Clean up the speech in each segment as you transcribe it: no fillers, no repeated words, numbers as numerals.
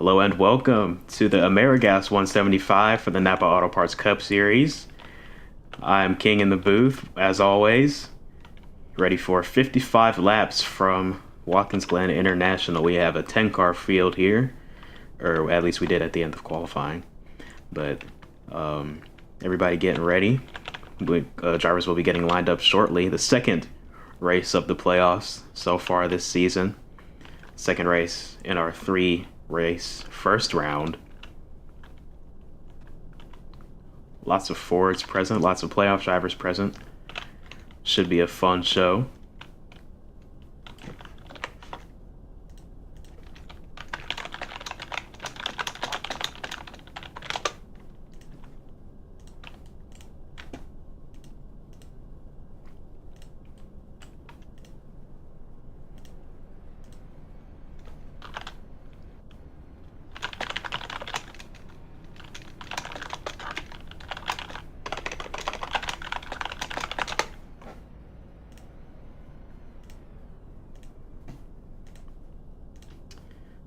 Hello and welcome to the Ameri-Gas 175 for the Napa Auto Parts Cup Series. I'm King in the booth, as always, ready for 55 laps from Watkins Glen International. We have a 10-car field here, or at least we did at the end of qualifying. But everybody getting ready. Drivers will be getting lined up shortly. The second race of the playoffs so far this season. Second race in our 3-race first round. Lots of Fords present, lots of playoff drivers present. Should be a fun show.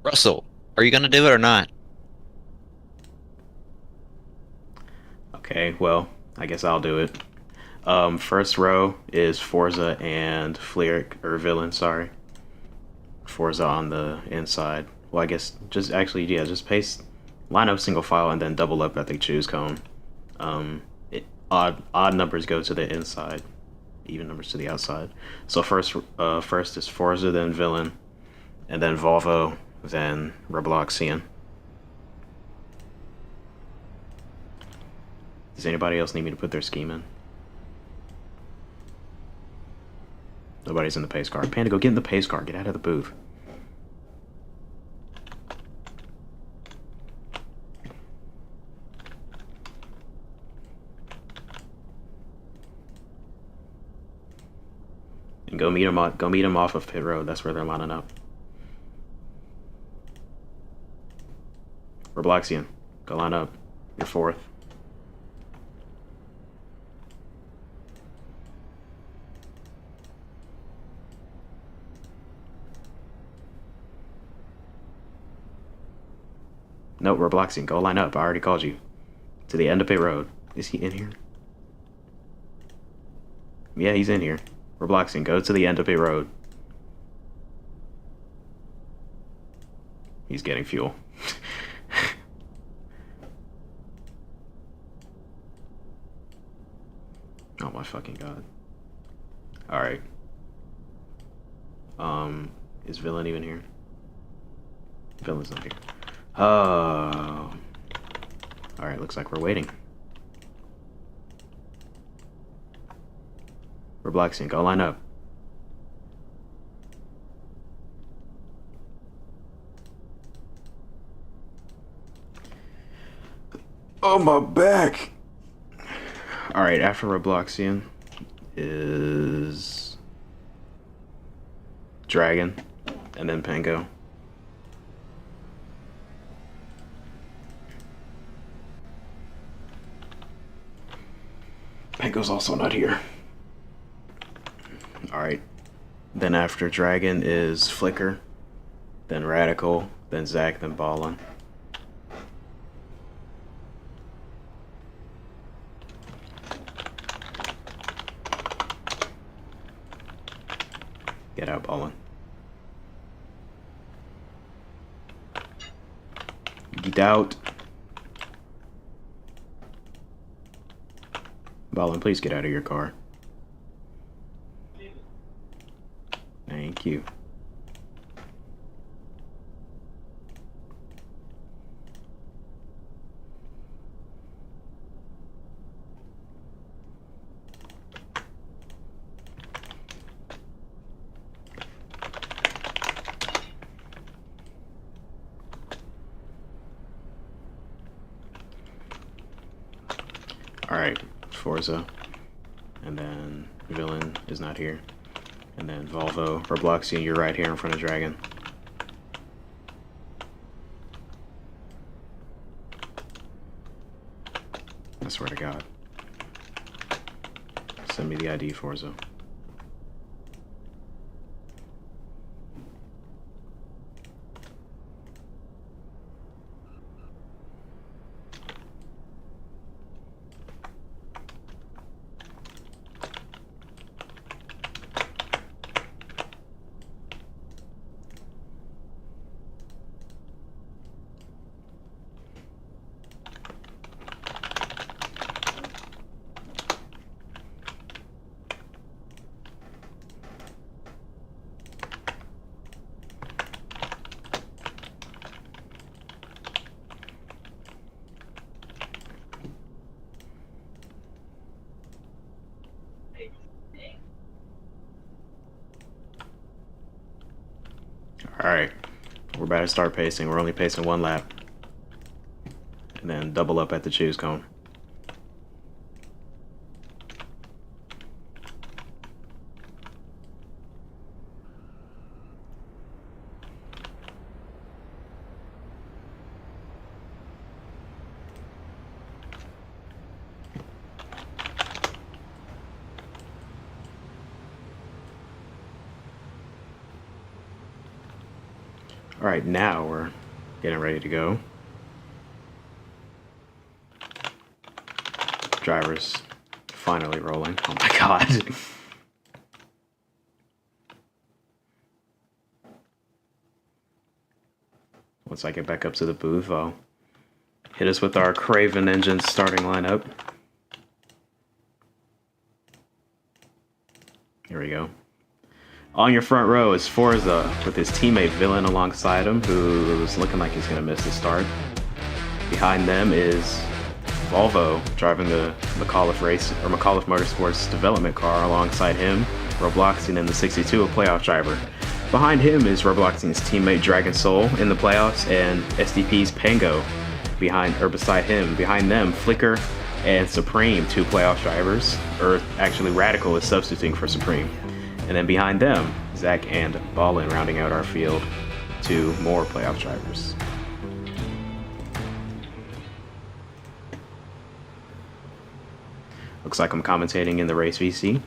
Russell, are you gonna do it or not? Okay, well, I guess I'll do it. First row is Forza and Fleerick, or Villain, sorry. Forza on the inside. Well, I guess just pace, line up single file and then double up at the choose cone. Odd numbers go to the inside, even numbers to the outside. So first is Forza, then Villain, and then Volvo, then Robloxian. Does anybody else need me to put their scheme in? Nobody's in the pace car. Panda, go get in the pace car. Get out of the booth. And go meet them off of pit road. That's where they're lining up. Robloxian, go line up. You're fourth. No, Robloxian, go line up. I already called you. To the end of pit road. Is he in here? Yeah, he's in here. Robloxian, go to the end of pit road. He's getting fuel. Oh my fucking god. Alright. Is Villain even here? Villain's not here. Oh. Alright, looks like we're waiting. Robloxian, go line up. Oh, my back! Alright, after Robloxian is Dragon, and then Pango. Pango's also not here. Alright, then after Dragon is Flicker, then Radical, then Zach, then Ballin. Get out, Ballin. Get out. Ballin, please get out of your car. Thank you. Alright, Forza, and then Villain is not here, and then Volvo, Robloxian, you're right here in front of Dragon. I swear to God. Send me the ID, Forza. Alright, we're about to start pacing. We're only pacing one lap. And then double up at the choose cone. Alright, now we're getting ready to go. Drivers finally rolling. Oh my god. Once I get back up to the booth, I'll hit us with our Craven engine starting lineup. Here we go. On your front row is Forza with his teammate Villain alongside him, who's looking like he's going to miss the start. Behind them is Volvo driving the McAuliffe Motorsports development car. Alongside him, Robloxian in the 62, a playoff driver. Behind him is Robloxian's teammate Dragon Soul in the playoffs, and SDP's Pango beside him. Behind them, Flicker and Supreme, two playoff drivers, or actually Radical is substituting for Supreme. And then behind them, Zach and Ballin rounding out our field, two more playoff drivers. Looks like I'm commentating in the race VC.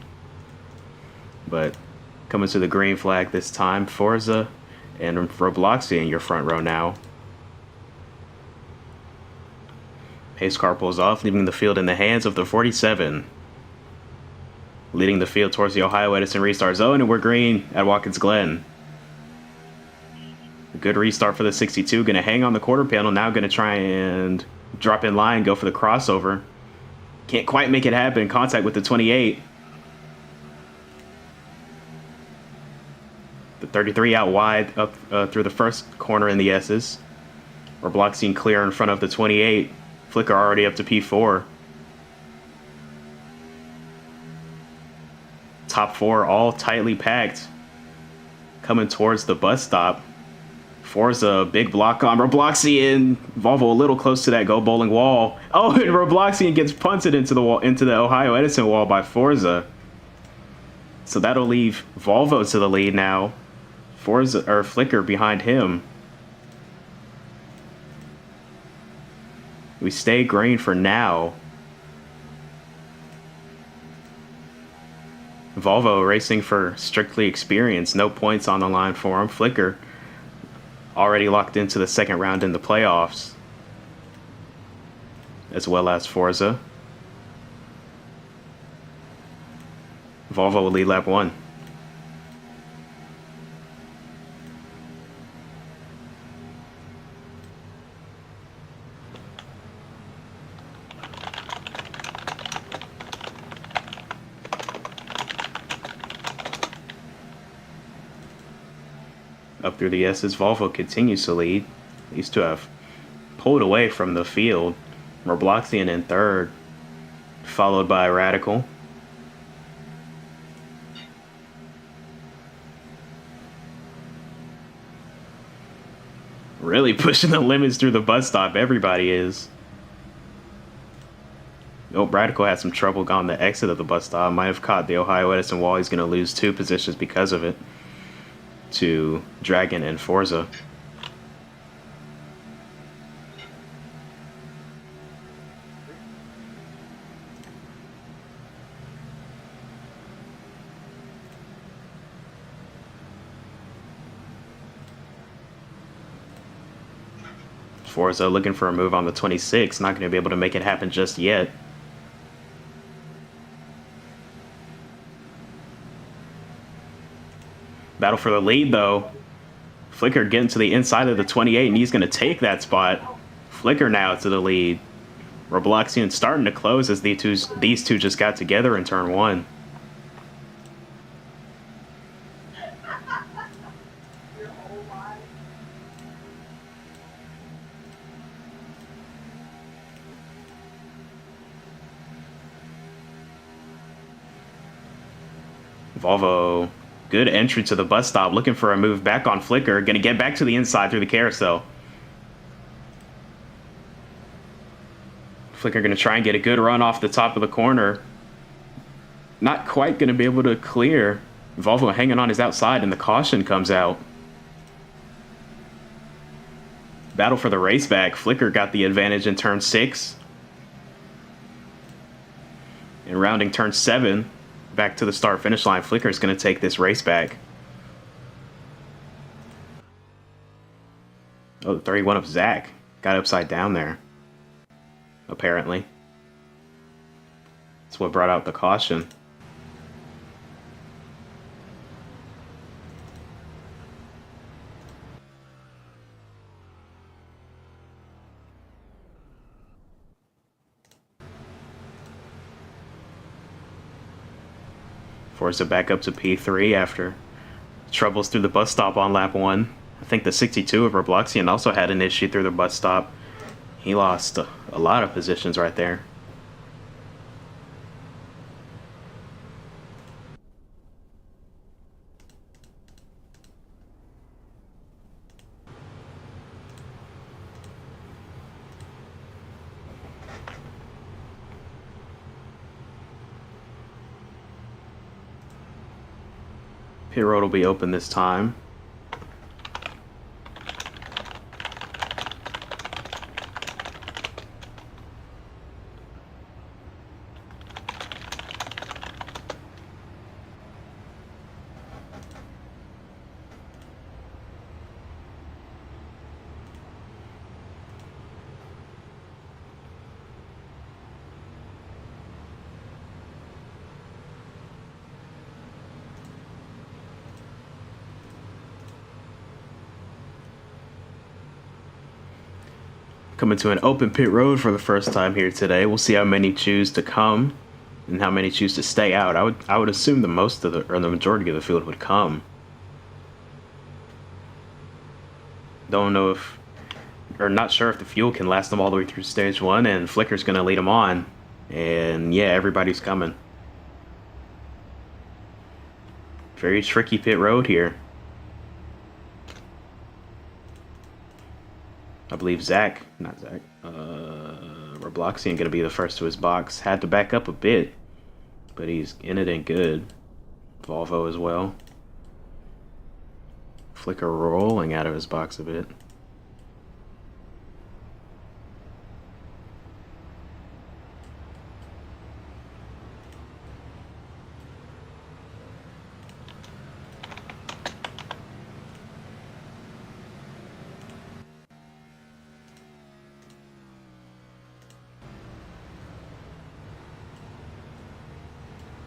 But coming to the green flag this time, Forza and Robloxia in your front row now. Pace car pulls off, leaving the field in the hands of the 47. Leading the field towards the Ohio Edison restart zone, and we're green at Watkins Glen. A good restart for the 62. Going to hang on the quarter panel. Now going to try and drop in line, go for the crossover. Can't quite make it happen. Contact with the 28. The 33 out wide up through the first corner in the S's. Robloxian clear in front of the 28. Flicker already up to P4. Top four all tightly packed. Coming towards the bus stop. Forza, big block on Robloxian. Volvo a little close to that go bowling wall. Oh, and Robloxian gets punted into the wall, into the Ohio Edison wall by Forza. So that'll leave Volvo to the lead now. Forza or Flicker behind him. We stay green for now. Volvo racing for strictly experience. No points on the line for him. Flicker already locked into the second round in the playoffs, as well as Forza. Volvo will lead lap 1. Up through the S's, Volvo continues to lead. These two have pulled away from the field. Robloxian in third, followed by Radical. Really pushing the limits through the bus stop. Everybody is. Oh, Radical had some trouble on the exit of the bus stop. Might have caught the Ohio Edison wall. He's going to lose 2 positions because of it to Dragon and Forza. Forza looking for a move on the 26. Not going to be able to make it happen just yet. Battle for the lead, though. Flicker getting to the inside of the 28, and he's going to take that spot. Flicker now to the lead. Robloxian starting to close as these two just got together in turn 1. Volvo Good entry to the bus stop, looking for a move back on Flicker. Gonna get back to the inside through the carousel. Flicker gonna try and get a good run off the top of the corner. Not quite gonna be able to clear. Volvo hanging on his outside, and the caution comes out. Battle for the race back. Flicker got the advantage in turn 6. And rounding turn 7, back to the start-finish line, Flicker is going to take this race back. Oh, the 31 of Zach got upside down there, apparently. That's what brought out the caution. Forza back up to P3 after troubles through the bus stop on lap 1. I think the 62 of Robloxian also had an issue through the bus stop. He lost a lot of positions right there. Pit road will be open this time. Coming to an open pit road for the first time here today. We'll see how many choose to come and how many choose to stay out. I would assume the majority of the field would come. Don't know if, or not sure if the fuel can last them all the way through stage 1, and Flicker's gonna lead them on. And yeah, everybody's coming. Very tricky pit road here. I believe Robloxian gonna be the first to his box. Had to back up a bit, but he's in it and good. Volvo as well. Flicker rolling out of his box a bit.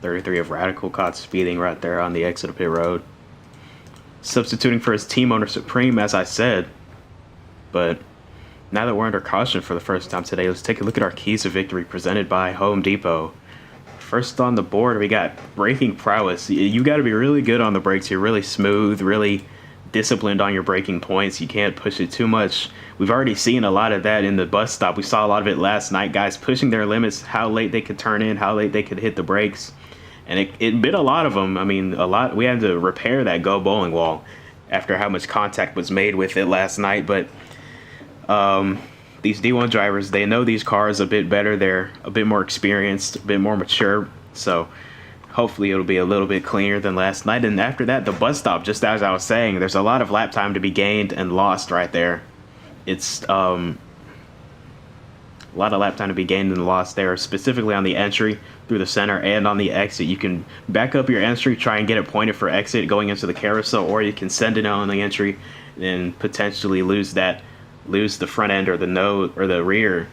.33 of Radical caught speeding right there on the exit of pit road. Substituting for his team owner Supreme, as I said. But now that we're under caution for the first time today, let's take a look at our keys to victory presented by Home Depot. First on the board, we got braking prowess. You got to be really good on the brakes. You're really smooth, really disciplined on your braking points. You can't push it too much. We've already seen a lot of that in the bus stop. We saw a lot of it last night. Guys pushing their limits, how late they could turn in, how late they could hit the brakes. And it bit a lot of them. I mean, a lot. We had to repair that Go Bowling wall after how much contact was made with it last night. But these D1 drivers, they know these cars a bit better. They're a bit more experienced, a bit more mature. So hopefully it'll be a little bit cleaner than last night. And after that, the bus stop, just as I was saying, there's a lot of lap time to be gained and lost right there. It's a lot of lap time to be gained and lost there, specifically on the entry through the center and on the exit. You can back up your entry, try and get it pointed for exit going into the carousel, or you can send it on the entry and potentially lose the front end or the nose or the rear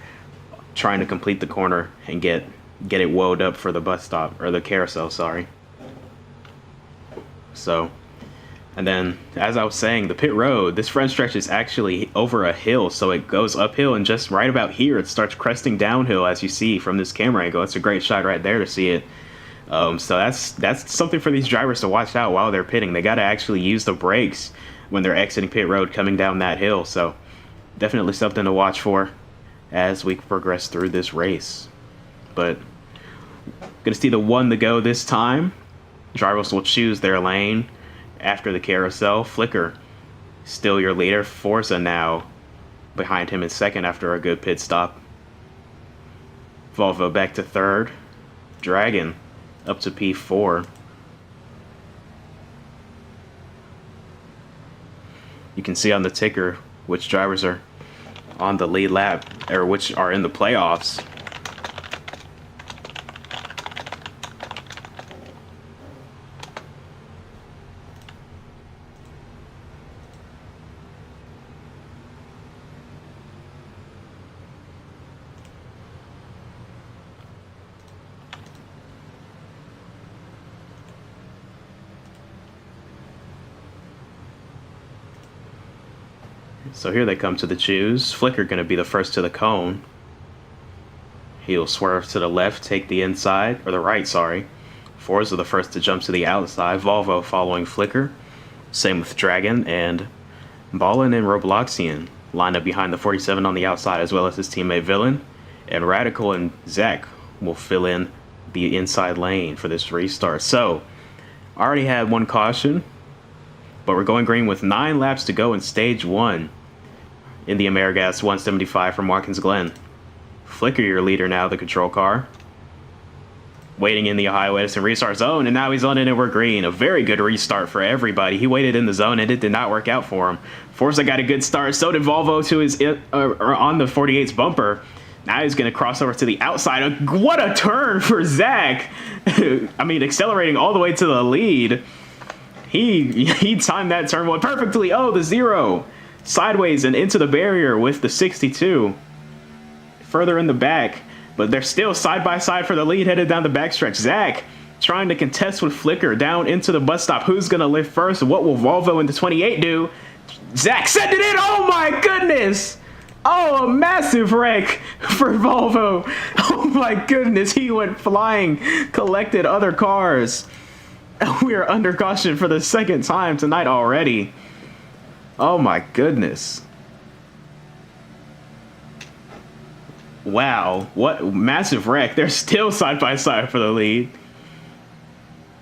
trying to complete the corner and get it woed up for the bus stop or the carousel, sorry. So, and then as I was saying, the pit road, this front stretch is actually over a hill, so it goes uphill, and just right about here it starts cresting downhill, as you see from this camera angle. It's a great shot right there to see it. So that's something for these drivers to watch out while they're pitting. They got to actually use the brakes when they're exiting pit road coming down that hill. So definitely something to watch for as we progress through this race. But gonna see the one to go this time. Drivers will choose their lane after the carousel. Flicker, still your leader. Forza now behind him in second after a good pit stop. Volvo back to third. Dragon up to P4. You can see on the ticker which drivers are on the lead lap, or which are in the playoffs. So here they come to the choose. Flicker going to be the first to the cone. He'll swerve to the left, take the inside, or the right, sorry. Forza the first to jump to the outside. Volvo following Flicker. Same with Dragon, and Ballin and Robloxian line up behind the 47 on the outside, as well as his teammate Villain. And Radical and Zach will fill in the inside lane for this restart. So, already had one caution, but we're going green with 9 laps to go in stage 1 in the Ameri-Gas 175 from Watkins Glen. Flicker your leader now, the control car. Waiting in the highway and restart zone, and now he's on it and we're green. A very good restart for everybody. He waited in the zone and it did not work out for him. Forza got a good start. So did Volvo to his on the 48's bumper. Now he's going to cross over to the outside. What a turn for Zach. I mean, accelerating all the way to the lead. He timed that turn one perfectly. Oh, the 0. Sideways and into the barrier with the 62. Further in the back. But they're still side by side for the lead headed down the backstretch. Zach trying to contest with Flicker down into the bus stop. Who's going to lift first? What will Volvo in the 28 do? Zach sent it in. Oh my goodness. Oh, a massive wreck for Volvo. Oh my goodness. He went flying, collected other cars. We are under caution for the second time tonight already. Oh my goodness. Wow, what massive wreck. They're still side by side for the lead.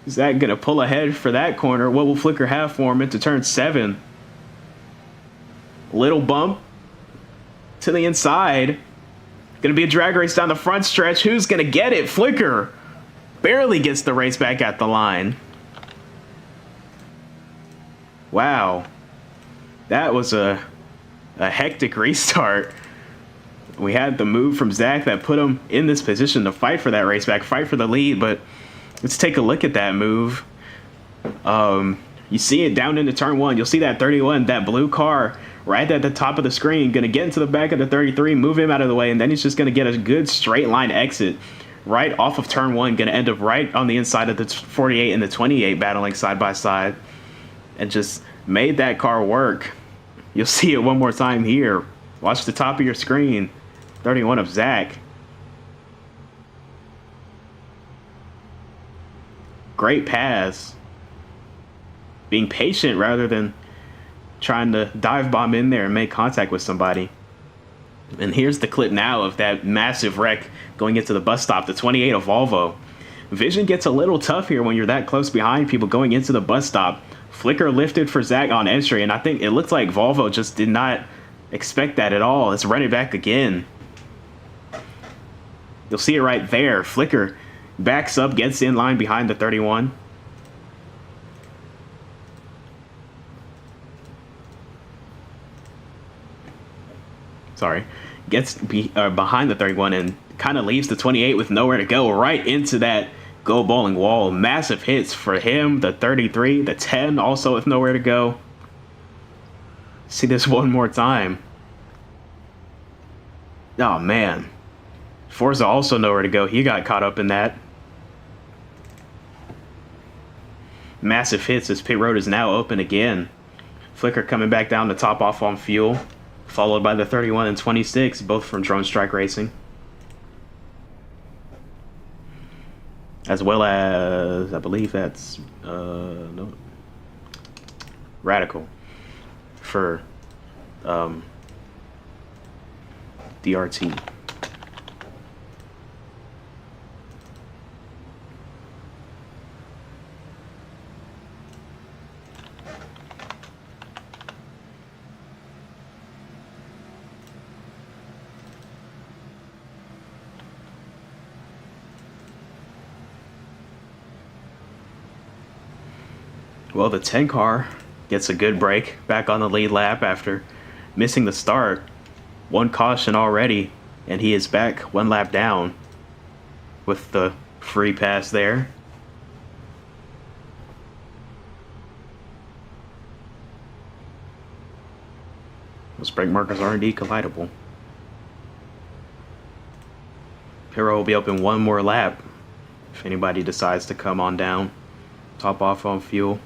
Is that gonna pull ahead for that corner? What will Flicker have for him into turn 7? Little bump to the inside. Gonna be a drag race down the front stretch. Who's gonna get it? Flicker barely gets the race back at the line. Wow. That was a hectic restart. We had the move from Zach that put him in this position to fight for that race back, fight for the lead, but let's take a look at that move. You see it down into turn 1. You'll see that 31, that blue car right at the top of the screen, going to get into the back of the 33, move him out of the way, and then he's just going to get a good straight line exit right off of turn 1, going to end up right on the inside of the 48 and the 28 battling side by side, and just made that car work. You'll see it one more time here. Watch the top of your screen. 31 of Zach. Great pass. Being patient rather than trying to dive bomb in there and make contact with somebody. And here's the clip now of that massive wreck going into the bus stop, the 28 of Volvo. Vision gets a little tough here when you're that close behind people going into the bus stop. Flicker lifted for Zach on entry, and I think it looks like Volvo just did not expect that at all. Let's run it back again. You'll see it right there. Flicker backs up, gets in line behind the 31. Sorry. Gets behind the 31 and kind of leaves the 28 with nowhere to go, right into that go bowling wall. Massive hits for him. The 33, the 10 also with nowhere to go. See this one more time. Oh, man. Forza also nowhere to go. He got caught up in that. Massive hits as pit road is now open again. Flicker coming back down to top off on fuel. Followed by the 31 and 26, both from Drone Strike Racing. As well as, I believe that's, no, Radical for DRT. Well, the 10 car gets a good break back on the lead lap after missing the start. One caution already, and he is back one lap down with the free pass there. Those brake markers are indeed collidable. Pit road will be open one more lap if anybody decides to come on down, top off on fuel.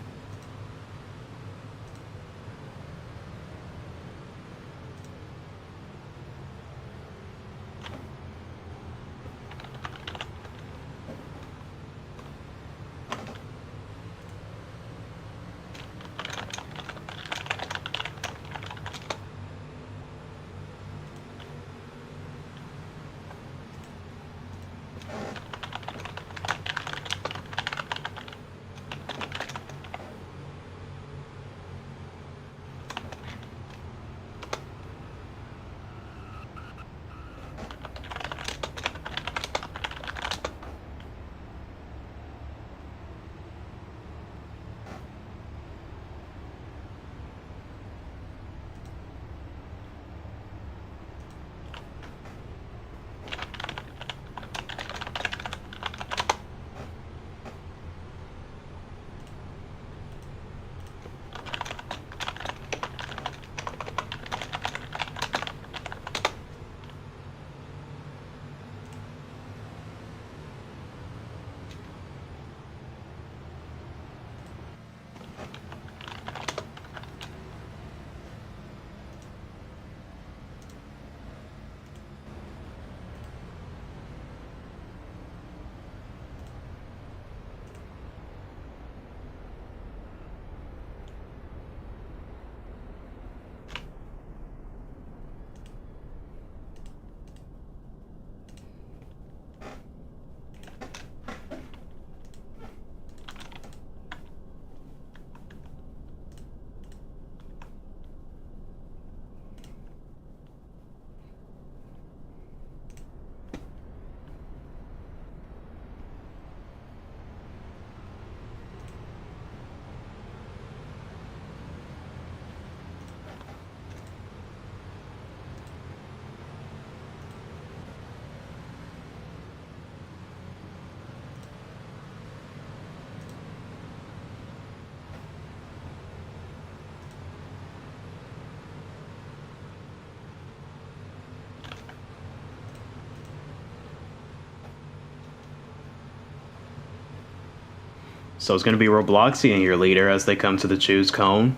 So it's going to be Robloxy in your leader as they come to the choose cone.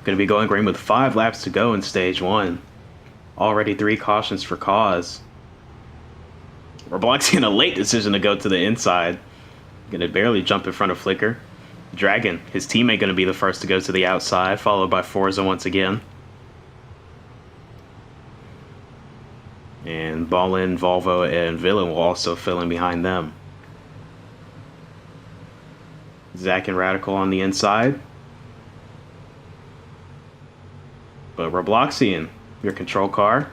Going to be going green with 5 laps to go in stage 1. Already 3 cautions for cause. Robloxy in a late decision to go to the inside. Going to barely jump in front of Flicker. Dragon, his teammate, going to be the first to go to the outside, followed by Forza once again. And Ballin, Volvo, and Villain will also fill in behind them. Zach and Radical on the inside. But Robloxian, your control car,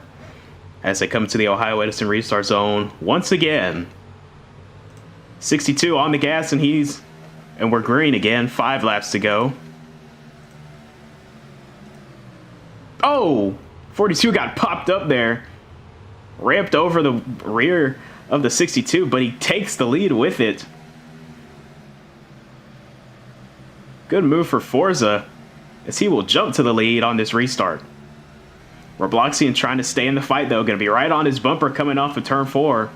as they come to the Ohio Edison restart zone once again. 62 on the gas, and we're green again. 5 laps to go. Oh, 42 got popped up there. Ramped over the rear of the 62, but he takes the lead with it. Good move for Forza, as he will jump to the lead on this restart. Robloxian trying to stay in the fight, though. Going to be right on his bumper coming off of turn 4.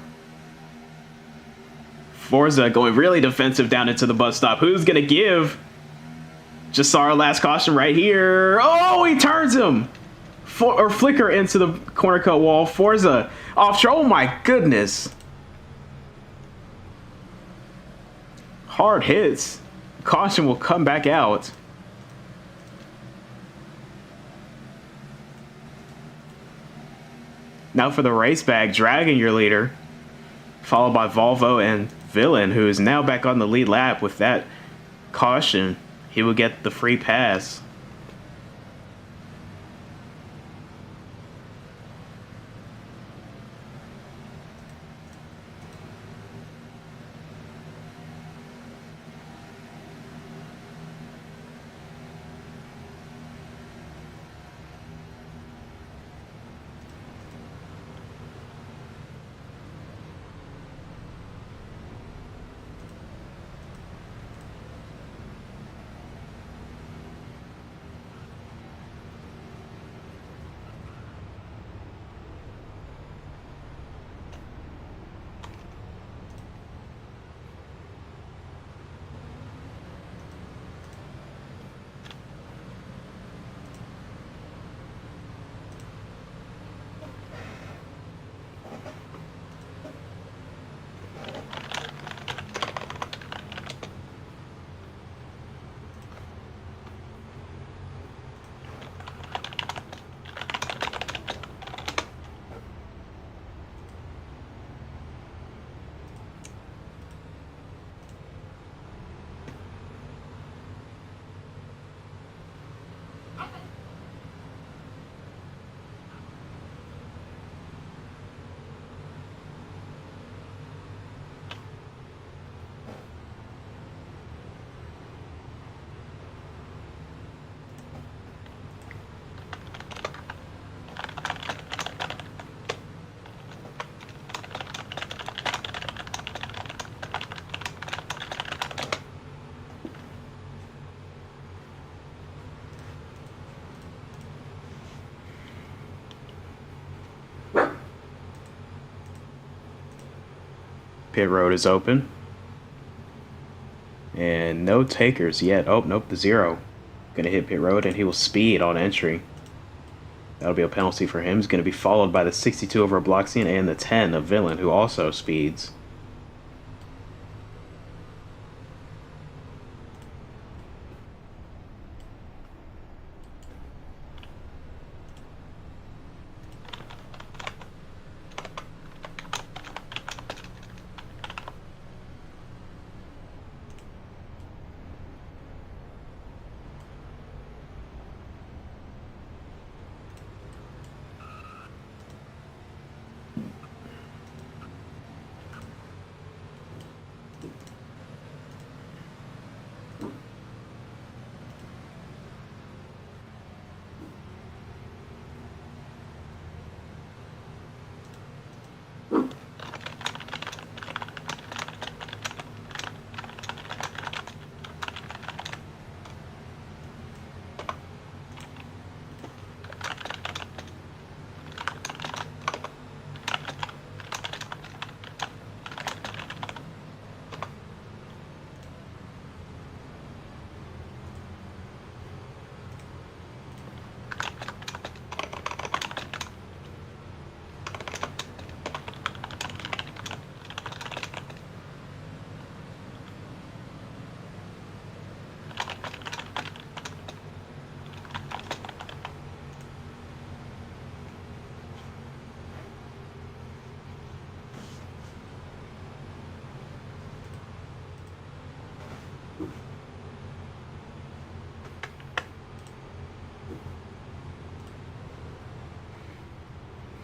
Forza going really defensive down into the bus stop. Who's going to give? Just saw our last caution right here. Oh, he turns him. Flicker into the corner cut wall. Forza off. Oh, my goodness. Hard hits. Caution will come back out. Now for the race bag, Dragon, your leader, followed by Volvo and Villain, who is now back on the lead lap with that caution. He will get the free pass. Pit road is open. And no takers yet. Oh, nope, the 0. Gonna hit pit road, and he will speed on entry. That'll be a penalty for him. He's gonna be followed by the 62 over Bloxian and the 10 of Villain, who also speeds.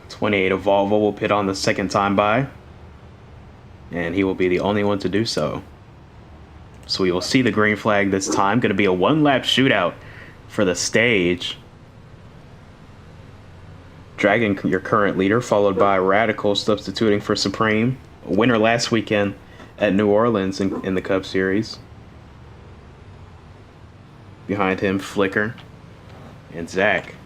'28 of Volvo will pit on the second time by, and he will be the only one to do so. So we will see the green flag this time. Going to be a one-lap shootout for the stage. Dragon, your current leader, followed by Radical substituting for Supreme, a winner last weekend at New Orleans in the Cup Series. Behind him, Flicker and Zach.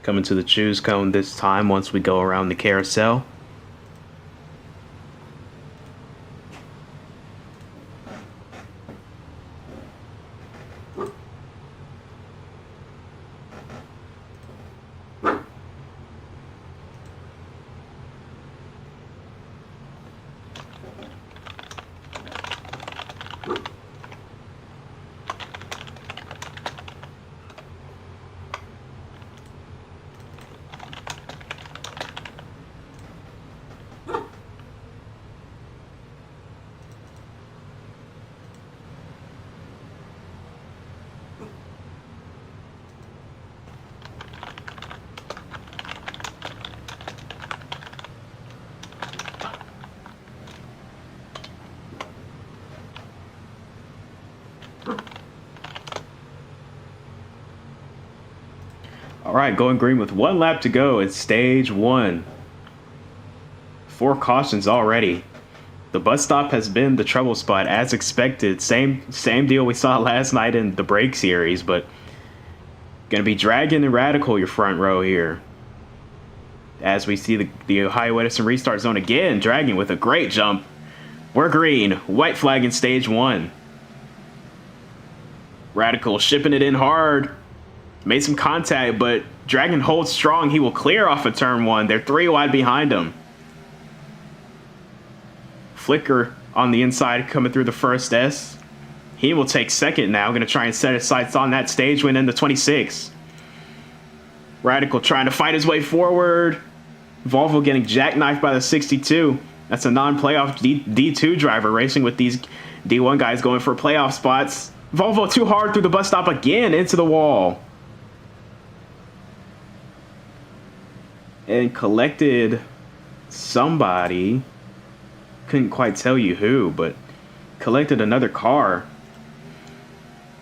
Coming to the choose cone this time once we go around the carousel. All right, going green with one lap to go. It's stage 1. 4 cautions already. The bus stop has been the trouble spot as expected. Same deal we saw last night in the break series, but gonna be Dragon and Radical your front row here. As we see the Ohio Edison restart zone again, Dragon with a great jump. We're green, white flag in stage 1. Radical shipping it in hard. Made some contact, but Dragon holds strong. He will clear off of turn 1. They're 3 wide behind him. Flicker on the inside coming through the first S. He will take second now. Going to try and set his sights on that stage win in the 26. Radical trying to fight his way forward. Volvo getting jackknifed by the 62. That's a non-playoff D2 driver racing with these D1 guys going for playoff spots. Volvo too hard through the bus stop again into the wall. And collected somebody. Couldn't quite tell you who, but collected another car.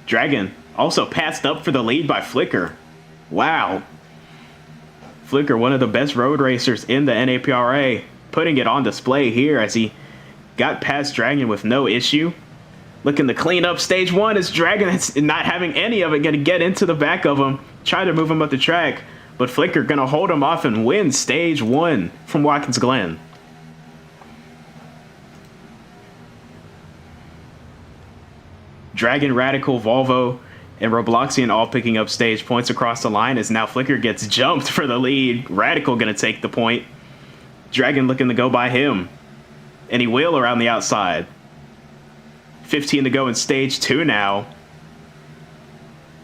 Dragon also passed up for the lead by Flicker. Wow. Flicker, one of the best road racers in the NAPRA, putting it on display here as he got past Dragon with no issue. looking to clean up stage one as Dragon is not having any of it, going to get into the back of him, try to move him up the track, but Flicker going to hold him off and win stage one from Watkins Glen. Dragon, Radical, Volvo, and Robloxian all picking up stage points across the line as now Flicker gets jumped for the lead. Radical going to take the point. Dragon looking to go by him. And he will around the outside. 15 to go in stage two now.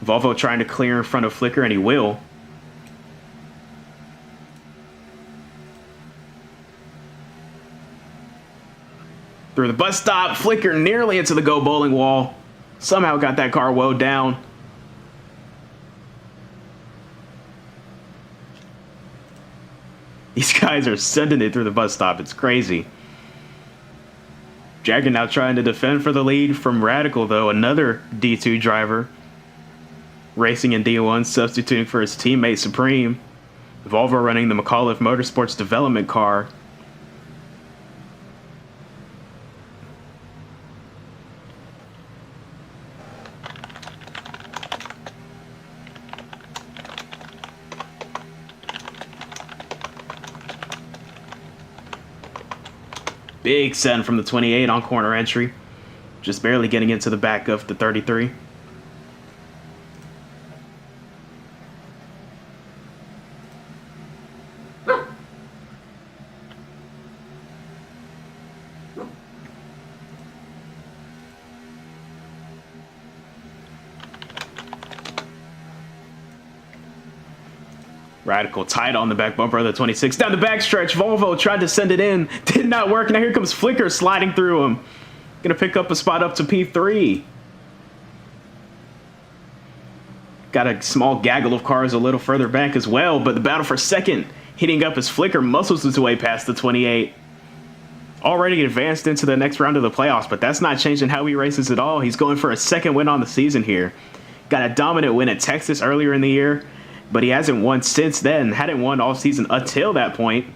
Volvo trying to clear in front of Flicker, and he will. Through the bus stop, Flicker nearly into the go bowling wall. Somehow got that car woed down. These guys are sending it through the bus stop. It's crazy. Dragon now trying to defend for the lead from Radical, though. Another D2 driver racing in D1, substituting for his teammate Supreme. Volvo running the McAuliffe Motorsports development car. Big send from the 28 on corner entry. Just barely getting into the back of the 33. Radical tight on the back bumper of the 26. Down the backstretch, Volvo tried to send it in. Did not work. Now here comes Flicker sliding through him. Gonna pick up a spot up to P3. Got a small gaggle of cars a little further back as well, but the battle for second heating up as Flicker muscles his way past the 28. Already advanced into the next round of the playoffs, but that's not changing how he races at all. He's going for a second win on the season here. Got a dominant win at Texas earlier in the year, but he hasn't won since then. Hadn't won all season until that point.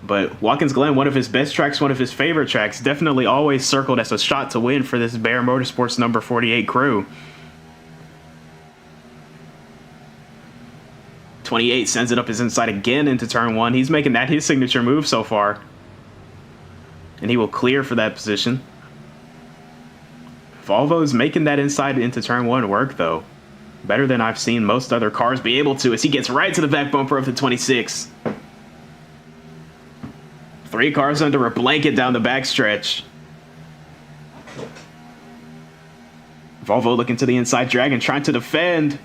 But Watkins Glen, one of his best tracks, one of his favorite tracks, definitely always circled as a shot to win for this Bear Motorsports number 48 crew. 28 sends it up his inside again into turn one. He's making that his signature move so far. And he will clear for that position. Volvo's making that inside into turn one work, though. Better than I've seen most other cars be able to, as he gets right to the back bumper of the 26. 3 cars under a blanket down the backstretch. Volvo looking to the inside, Dragon trying to defend.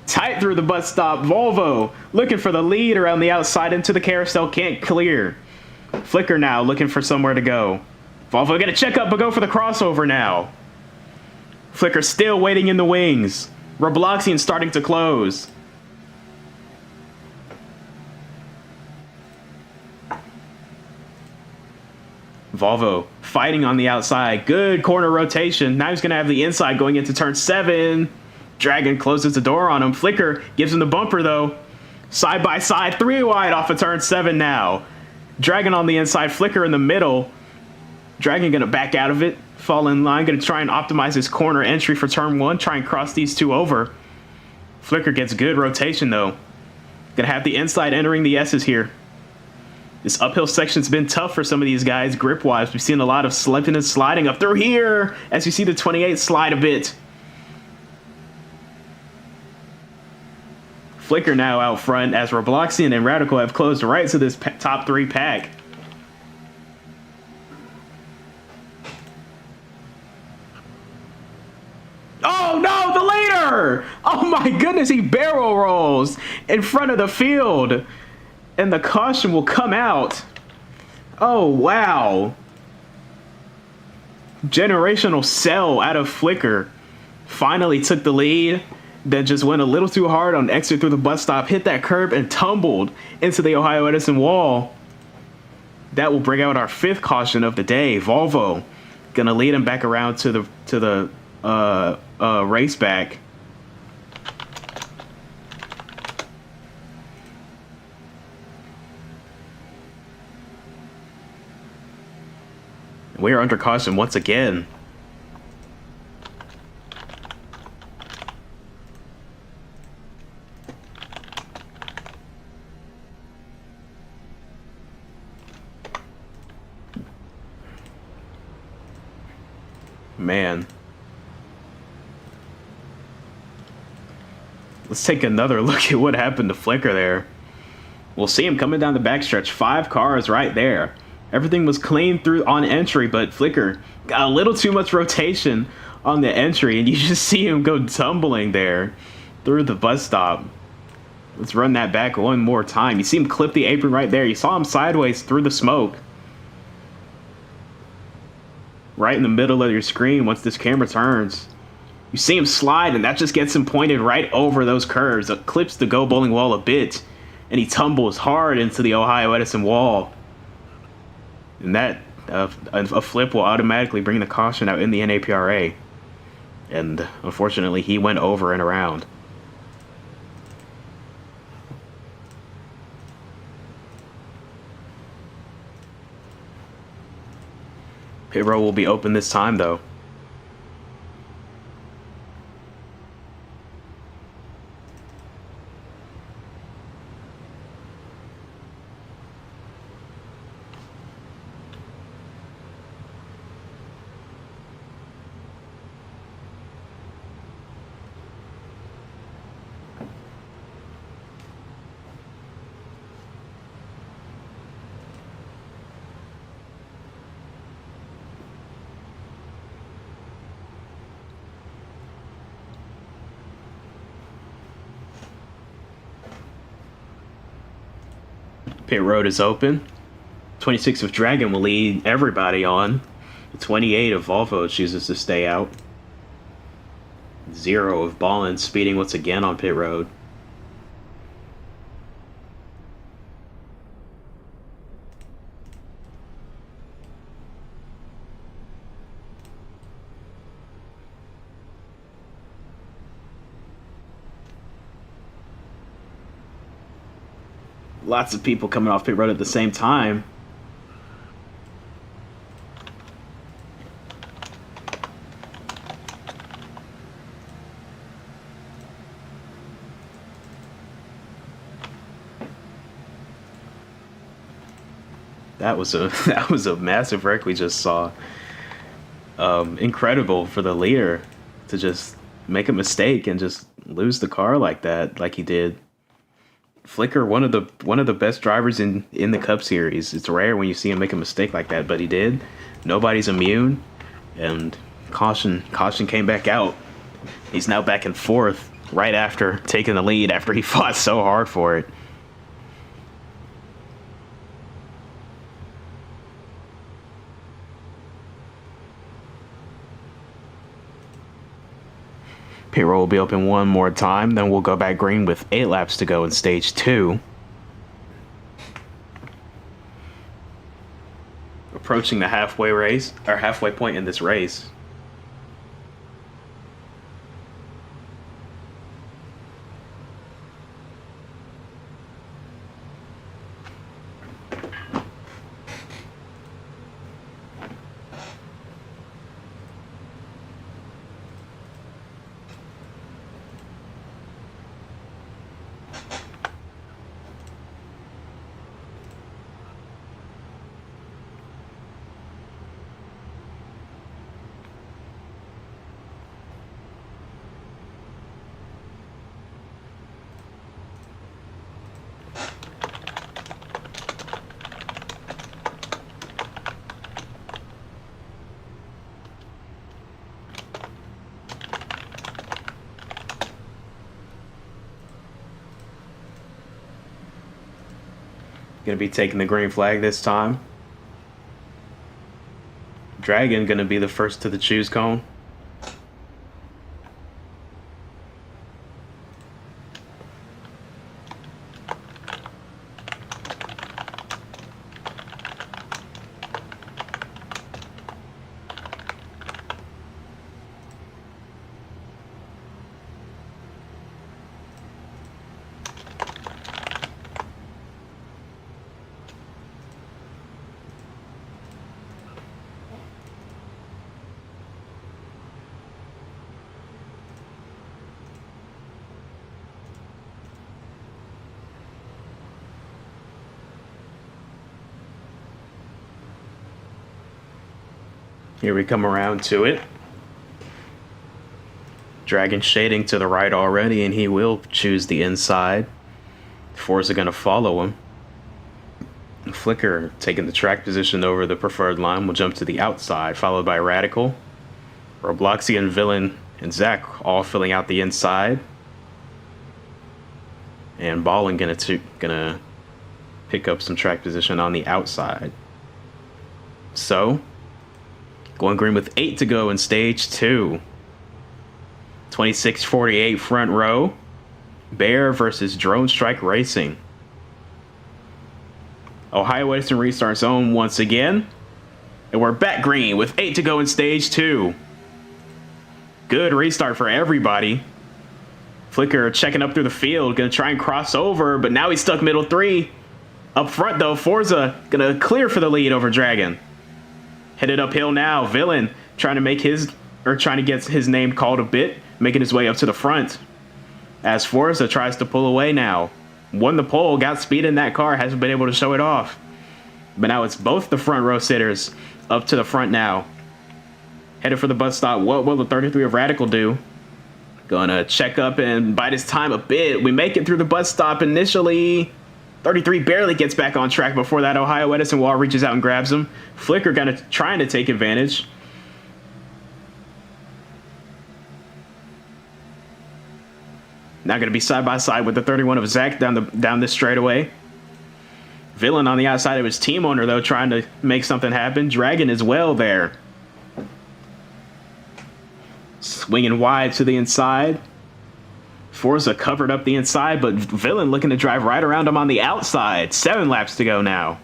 Tight through the bus stop. Volvo looking for the lead around the outside into the carousel. Can't clear. Flicker now looking for somewhere to go. Volvo gonna check up but go for the crossover now. Flicker still waiting in the wings. Robloxian starting to close. Volvo fighting on the outside. Good corner rotation. Now he's going to have the inside going into turn 7. Dragon closes the door on him. Flicker gives him the bumper, though. Side by side, 3 wide off of turn 7 now. Dragon on the inside, Flicker in the middle. Dragon going to back out of it. Fall in line, going to try and optimize his corner entry for turn 1. Try and cross these 2 over. Flicker gets good rotation, though. Going to have the inside entering the S's here. This uphill section's been tough for some of these guys, grip-wise. We've seen a lot of slipping and sliding up through here, as you see the 28 slide a bit. Flicker now out front, as Robloxian and Radical have closed right to this top 3 pack. Oh no, the leader! Oh my goodness, he barrel rolls in front of the field. And the caution will come out. Oh, wow. Generational sell out of Flicker. Finally took the lead. Then just went a little too hard on exit through the bus stop. Hit that curb and tumbled into the Ohio Edison wall. That will bring out our 5th caution of the day. Volvo gonna lead him back around to the race back. We are under caution once again. Man. Let's take another look at what happened to Flicker there. We'll see him coming down the backstretch. 5 cars right there. Everything was clean through on entry, but Flicker got a little too much rotation on the entry, and you just see him go tumbling there through the bus stop. Let's run that back one more time. You see him clip the apron right there. You saw him sideways through the smoke. Right in the middle of your screen once this camera turns. You see him slide, and that just gets him pointed right over those curves. It clips the Go Bowling wall a bit, and he tumbles hard into the Ohio Edison wall. And that a flip will automatically bring the caution out in the NAPRA. And unfortunately, he went over and around. Pit road will be open this time, though. Pit road is open. 26 of Dragon will lead everybody on. 28 of Volvo chooses to stay out. 0 of Ballin speeding once again on pit road. Lots of people coming off pit road at the same time. That was a massive wreck we just saw. Incredible for the leader to just make a mistake and just lose the car like that, like he did. Flicker, one of the best drivers in the Cup Series. It's rare when you see him make a mistake like that, but he did. Nobody's immune, and caution came back out. He's now back in 4th right after taking the lead after he fought so hard for it. Pit road will be open one more time, then we'll go back green with 8 laps to go in stage 2. Approaching the halfway point in this race. Gonna be taking the green flag this time. Dragon gonna be the first to the choose cone. Here we come around to it. Dragon shading to the right already, and he will choose the inside. Forza going to follow him. Flicker taking the track position over the preferred line will jump to the outside, followed by Radical. Robloxian, Villain, and Zach all filling out the inside. And Ballin gonna pick up some track position on the outside. So, going green with 8 to go in stage 2. 26-48 front row. Bear versus Drone Strike Racing. Ohio Edison restart zone once again. And we're back green with 8 to go in stage 2. Good restart for everybody. Flicker checking up through the field, gonna try and cross over, but now he's stuck middle 3. Up front though, Forza gonna clear for the lead over Dragon. Headed uphill now, Villain trying to get his name called a bit, making his way up to the front. As Forza tries to pull away now. Won the pole, got speed in that car, hasn't been able to show it off. But now it's both the front row sitters up to the front now. Headed for the bus stop. What will the 33 of Radical do? Gonna check up and bide his time a bit. We make it through the bus stop initially. 33 barely gets back on track before that Ohio Edison wall reaches out and grabs him. Flicker trying to take advantage. Now going to be side by side with the 31 of Zach down this straightaway. Villain on the outside of his team owner, though, trying to make something happen. Dragon as well there. Swinging wide to the inside. Forza covered up the inside, but Villain looking to drive right around him on the outside. 7 laps to go now.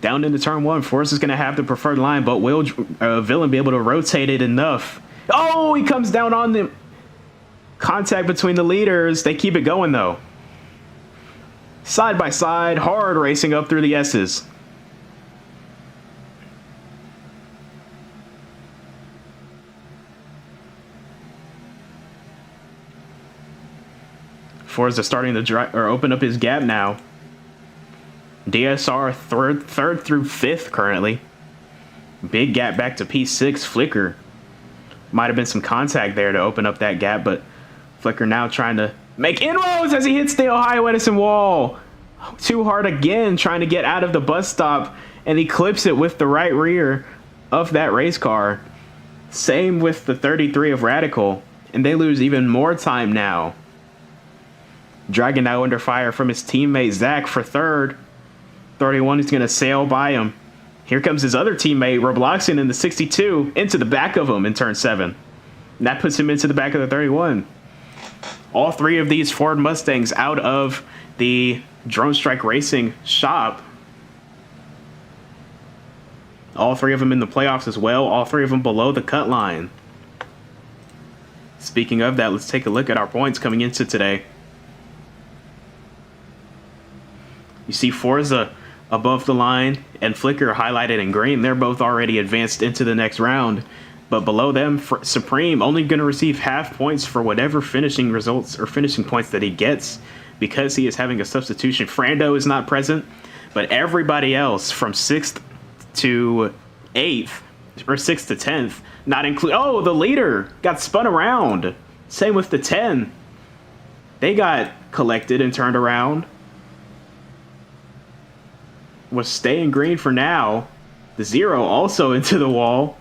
Down into turn 1, Forza's going to have the preferred line, but will Villain be able to rotate it enough? Oh, he comes down on them. Contact between the leaders. They keep it going, though. Side by side, hard racing up through the S's. Forza starting to open up his gap now. DSR third through 5th currently. Big gap back to P6. Flicker. Might have been some contact there to open up that gap, but Flicker now trying to make inroads as he hits the Ohio Edison wall. Too hard again, trying to get out of the bus stop, and he clips it with the right rear of that race car. Same with the 33 of Radical, and they lose even more time now. Dragon now under fire from his teammate Zach for 3rd. 31 is going to sail by him. Here comes his other teammate, Robloxian, in the 62, into the back of him in turn 7. And that puts him into the back of the 31. All 3 of these Ford Mustangs out of the Drone Strike Racing shop. All 3 of them in the playoffs as well. All 3 of them below the cut line. Speaking of that, let's take a look at our points coming into today. You see Forza above the line and Flicker highlighted in green. They're both already advanced into the next round. But below them, Supreme only going to receive half points for whatever finishing results or finishing points that he gets because he is having a substitution. Frando is not present, but everybody else from 6th to 8th or 6th to 10th, not include. Oh, the leader got spun around. Same with the 10. They got collected and turned around. Was staying green for now. The 0 also into the wall.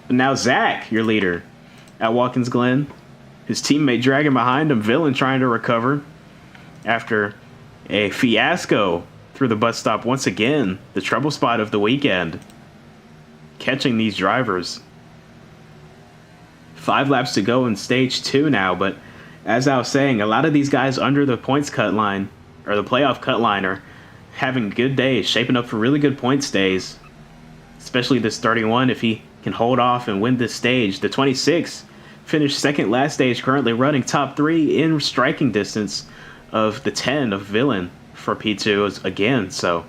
And now Zach, your leader at Watkins Glen. His teammate dragging behind him. Villain trying to recover after a fiasco through the bus stop once again. The trouble spot of the weekend. Catching these drivers. 5 laps to go in stage 2 now, but as I was saying, a lot of these guys under the points cut line, or the playoff cut line, are having good days, shaping up for really good points days. Especially this 31, if he can hold off and win this stage. The 26 finished 2nd last stage, currently running top 3 in striking distance of the 10 of Villain for P2 again. So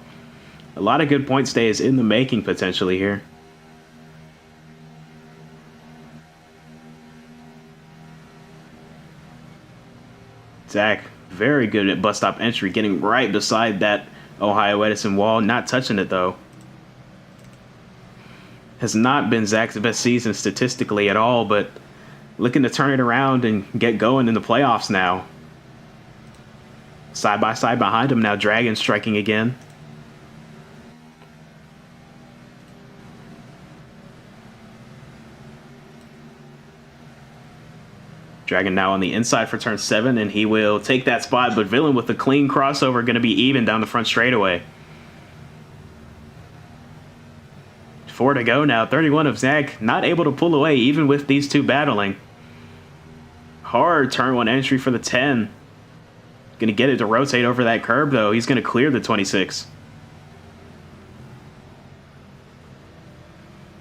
a lot of good points days in the making potentially here. Zach, very good at bus stop entry, getting right beside that Ohio Edison wall, not touching it though. Has not been Zach's best season statistically at all, but looking to turn it around and get going in the playoffs now. Side by side behind him now, Dragon striking again. Dragon now on the inside for turn 7, and he will take that spot, but Villain with a clean crossover, going to be even down the front straightaway. 4 to go now, 31 of Zach, not able to pull away even with these two battling. Hard turn 1 entry for the 10. Going to get it to rotate over that curb though, he's going to clear the 26.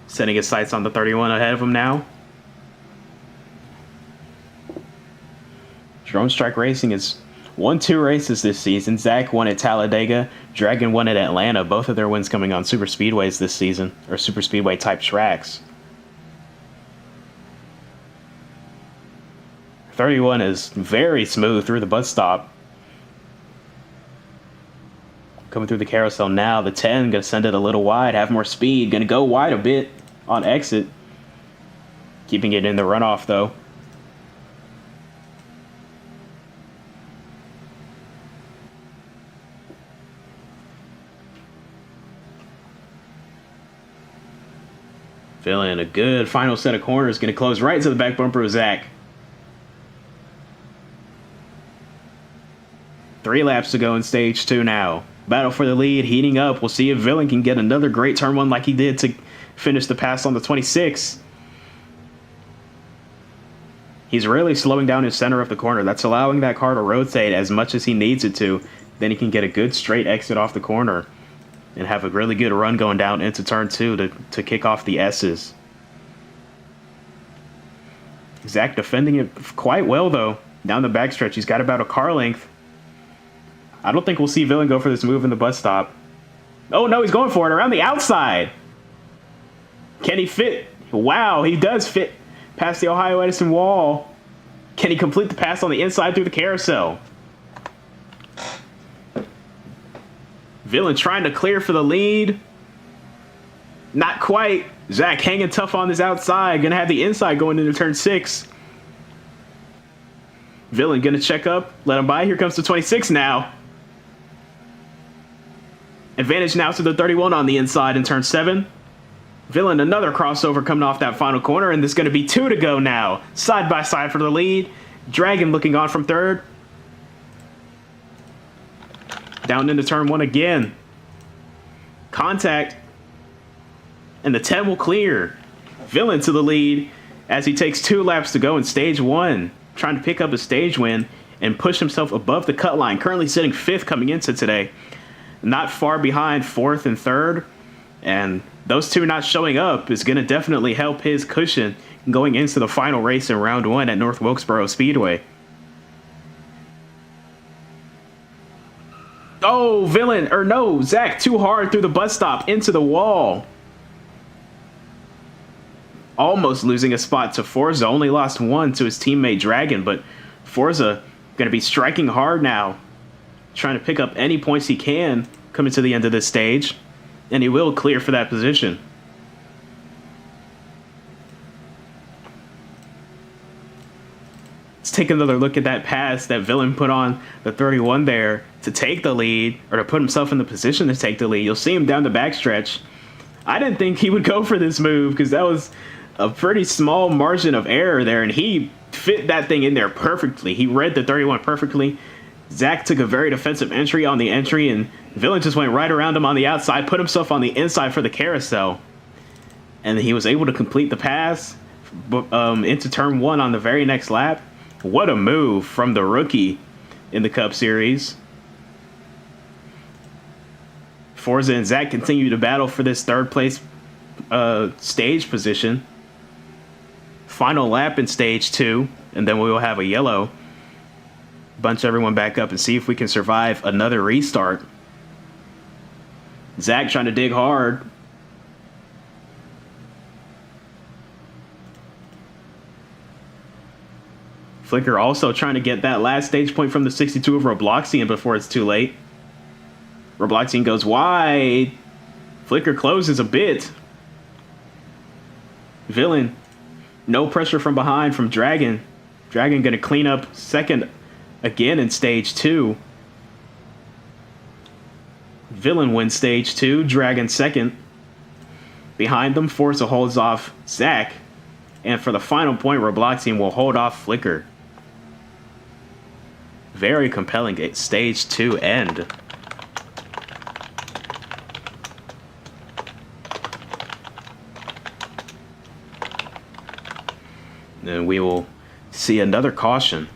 Setting his sights on the 31 ahead of him now. Drone Strike Racing has won 2 races this season. Zach won at Talladega, Dragon won at Atlanta. Both of their wins coming on super speedways this season, or super speedway type tracks. 31 is very smooth through the bus stop. Coming through the carousel now, the 10 going to send it a little wide, have more speed, going to go wide a bit on exit. Keeping it in the runoff though. Feeling a good final set of corners. Going to close right to the back bumper of Zach. 3 laps to go in stage 2 now. Battle for the lead heating up. We'll see if Villain can get another great turn 1 like he did to finish the pass on the 26. He's really slowing down his center of the corner. That's allowing that car to rotate as much as he needs it to. Then he can get a good straight exit off the corner and have a really good run going down into turn 2 to kick off the S's. Zach defending it quite well, though. Down the backstretch, he's got about a car length. I don't think we'll see Villain go for this move in the bus stop. Oh, no, he's going for it around the outside. Can he fit? Wow, he does fit past the Ohio Edison wall. Can he complete the pass on the inside through the carousel? Villain trying to clear for the lead. Not quite. Zach hanging tough on this outside. Gonna have the inside going into turn 6. Villain gonna check up. Let him by. Here comes the 26 now. Advantage now to the 31 on the inside in turn 7. Villain another crossover coming off that final corner, and there's gonna be 2 to go now. Side by side for the lead. Dragon looking on from 3rd. Down into turn 1 again. Contact. And the 10 will clear. Villain to the lead as he takes 2 laps to go in stage 1. Trying to pick up a stage win and push himself above the cut line. Currently sitting 5th coming into today. Not far behind 4th and 3rd. And those 2 not showing up is going to definitely help his cushion going into the final race in round 1 at North Wilkesboro Speedway. Oh, Villain, or no, Zach too hard through the bus stop into the wall. Almost losing a spot to Forza, only lost 1 to his teammate Dragon, but Forza going to be striking hard now, trying to pick up any points he can coming to the end of this stage, and he will clear for that position. Let's take another look at that pass that Villain put on the 31 there to take the lead, or to put himself in the position to take the lead. You'll see him down the backstretch. I didn't think he would go for this move because that was a pretty small margin of error there, and he fit that thing in there perfectly. He read the 31 perfectly. Zach took a very defensive entry on the entry, and Villain just went right around him on the outside, put himself on the inside for the carousel, and he was able to complete the pass into turn 1 on the very next lap. What a move from the rookie in the Cup Series. Forza and Zach continue to battle for this 3rd place stage position. Final lap in stage 2, and then we will have a yellow. Bunch everyone back up and see if we can survive another restart. Zach trying to dig hard. Flicker also trying to get that last stage point from the 62 over a Bloxian before it's too late. Robloxing goes wide. Flicker closes a bit. Villain. No pressure from behind from Dragon. Dragon gonna clean up second again in stage 2. Villain wins stage 2. Dragon second. Behind them, Forza holds off Zach. And for the final point, Robloxing will hold off Flicker. Very compelling stage 2 end. And we will see another caution.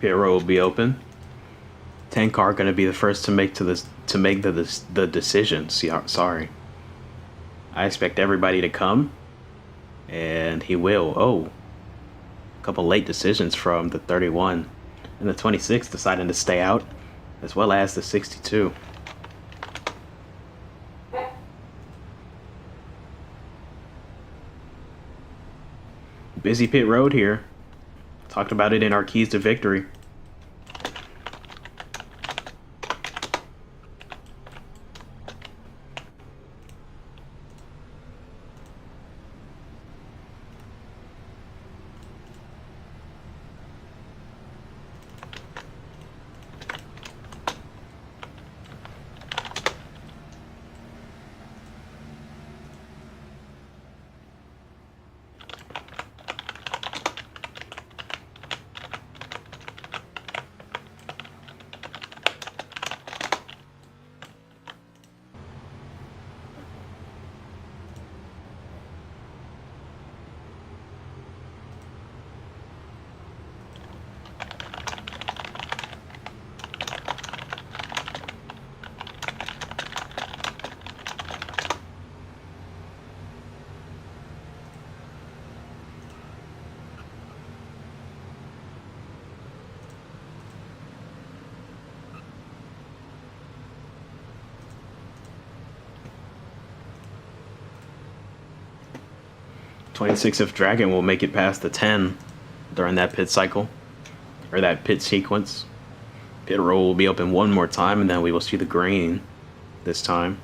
Pit road will be open. Tank car gonna be the first to make the decision. Sorry. I expect everybody to come, and he will. Oh, a couple late decisions from the 31 and the 26 deciding to stay out, as well as the 62. Busy pit road here. Talked about it in our keys to victory. '26 if Dragon will make it past the 10 during that pit cycle, or that pit sequence. Pit roll will be open one more time, and then we will see the green this time.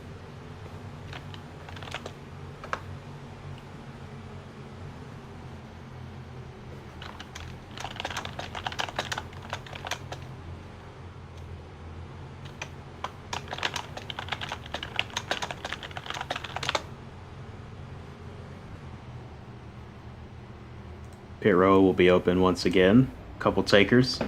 Pit row will be open once again. Couple takers.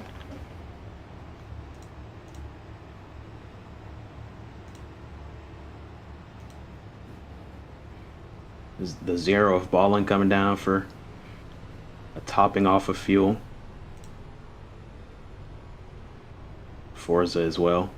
There's the 0 of Ballin coming down for a topping off of fuel. Forza as well.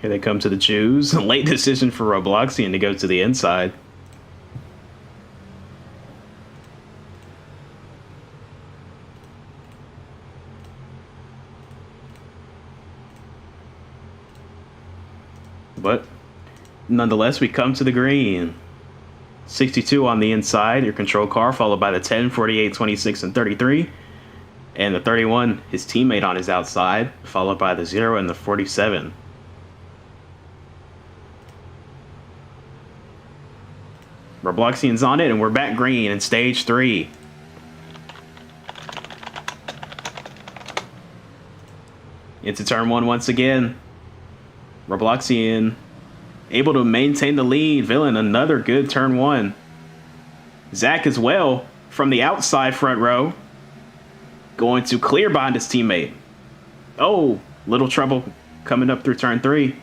Here they come to the choose. Late decision for Robloxian to go to the inside. But nonetheless, we come to the green. 62 on the inside, your control car, followed by the 10, 48, 26, and 33. And the 31, his teammate on his outside, followed by the 0 and the 47. Robloxian's on it, and we're back green in stage 3. Into turn 1 once again. Robloxian able to maintain the lead. Villain, another good turn 1. Zach as well from the outside front row. Going to clear behind his teammate. Oh, little trouble coming up through turn 3.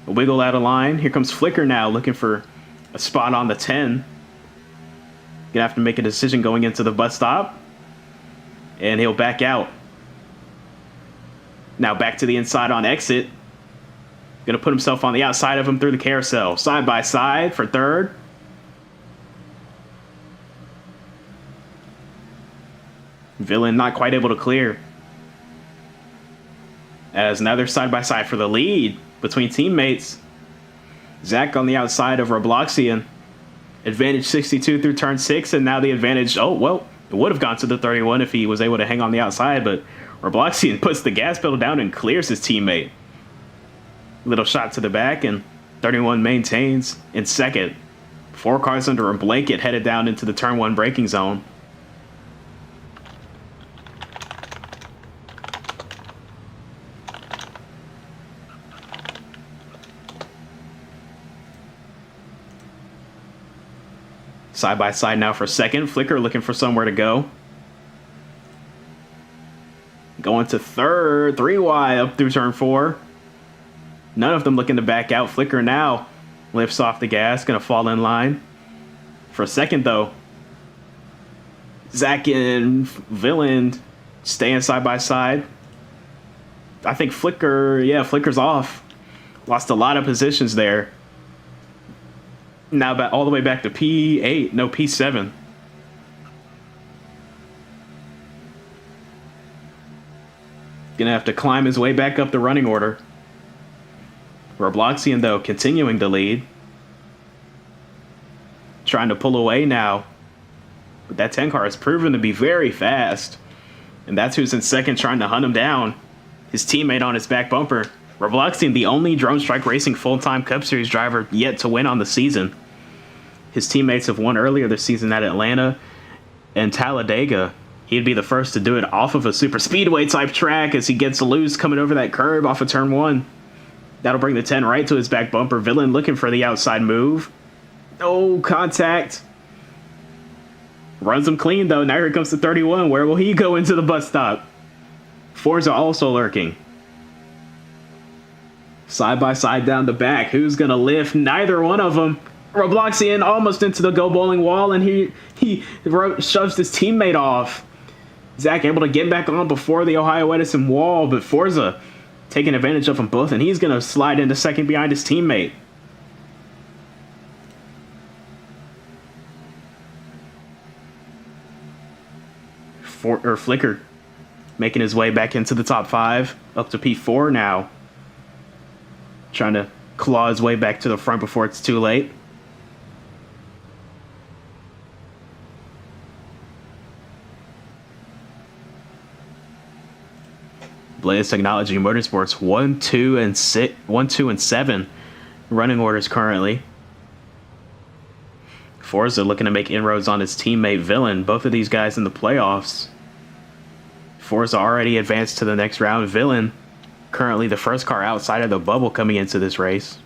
A wiggle out of line. Here comes Flicker now looking for a spot on the 10. Gonna have to make a decision going into the bus stop. And he'll back out. Now back to the inside on exit. Gonna put himself on the outside of him through the carousel. Side by side for third. Villain not quite able to clear. As another side by side for the lead between teammates. Zach on the outside of Robloxian. Advantage 62 through turn 6, and now the advantage, oh, well, it would have gone to the 31 if he was able to hang on the outside, but Robloxian puts the gas pedal down and clears his teammate. Little shot to the back, and 31 maintains in second. 4 cars under a blanket headed down into the turn 1 braking zone. Side by side now for second. Flicker looking for somewhere to go. Going to third. 3 wide up through turn 4. None of them looking to back out. Flicker now lifts off the gas. Going to fall in line. For second, though. Zach and Villain staying side by side. I think Flicker, yeah, Flicker's off. Lost a lot of positions there. Now back all the way back to P8, no, P7. Gonna have to climb his way back up the running order. Robloxian, though, continuing to lead. Trying to pull away now. But that 10 car has proven to be very fast. And that's who's in second trying to hunt him down. His teammate on his back bumper. Robloxian, the only Drone Strike Racing full-time Cup Series driver yet to win on the season. His teammates have won earlier this season at Atlanta and Talladega. He'd be the first to do it off of a super speedway type track as he gets loose coming over that curb off of turn 1. That'll bring the 10 right to his back bumper. Villain looking for the outside move. Oh, contact. Runs him clean, though. Now here comes the 31. Where will he go into the bus stop? Forza also lurking. Side by side down the back. Who's going to lift? Neither one of them. Robloxian almost into the go bowling wall, and he shoves his teammate off. Zach able to get back on before the Ohio Edison wall, but Forza taking advantage of them both, and he's going to slide into second behind his teammate. Flicker making his way back into the top 5, up to P4 now. Trying to claw his way back to the front before it's too late. Blaze Technology Motorsports 1, 2, and 7 running orders currently. Forza looking to make inroads on his teammate Villain. Both of these guys in the playoffs. Forza already advanced to the next round. Villain currently the first car outside of the bubble coming into this race.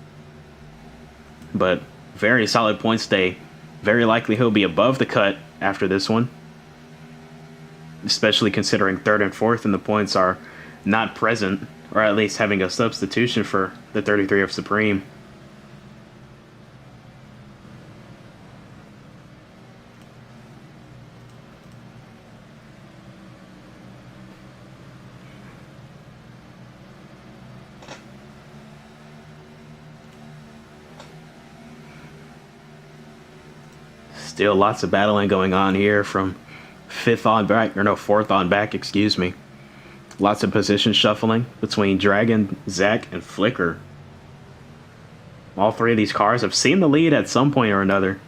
But very solid points day. Very likely he'll be above the cut after this one. Especially considering third and fourth in the points are not present, or at least having a substitution for the 33 of Supreme. Still lots of battling going on here from fourth on back, excuse me. Lots of position shuffling between Dragon, Zach, and Flicker. All three of these cars have seen the lead at some point or another.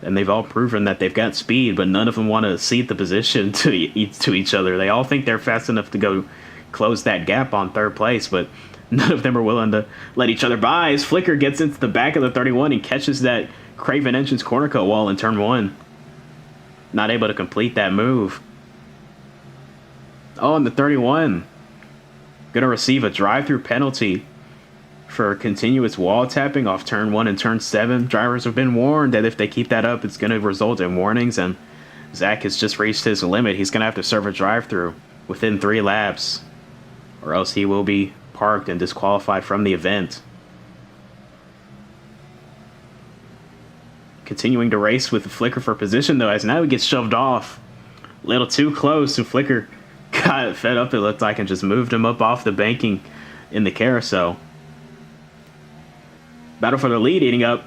And they've all proven that they've got speed, but none of them want to cede the position to each other. They all think they're fast enough to go close that gap on third place, but none of them are willing to let each other by as Flicker gets into the back of the 31 and catches that Craven Engines corner cut wall in turn 1. Not able to complete that move. Oh, and the 31 gonna receive a drive-through penalty for continuous wall tapping off turn 1 and turn 7. Drivers have been warned that if they keep that up, it's gonna result in warnings, and Zach has just reached his limit. He's gonna have to serve a drive-through within 3 laps, or else he will be parked and disqualified from the event. Continuing to race with the Flicker for position, though, as now he gets shoved off. A little too close, and Flicker got fed up, it looked like, and just moved him up off the banking in the carousel. Battle for the lead eating up.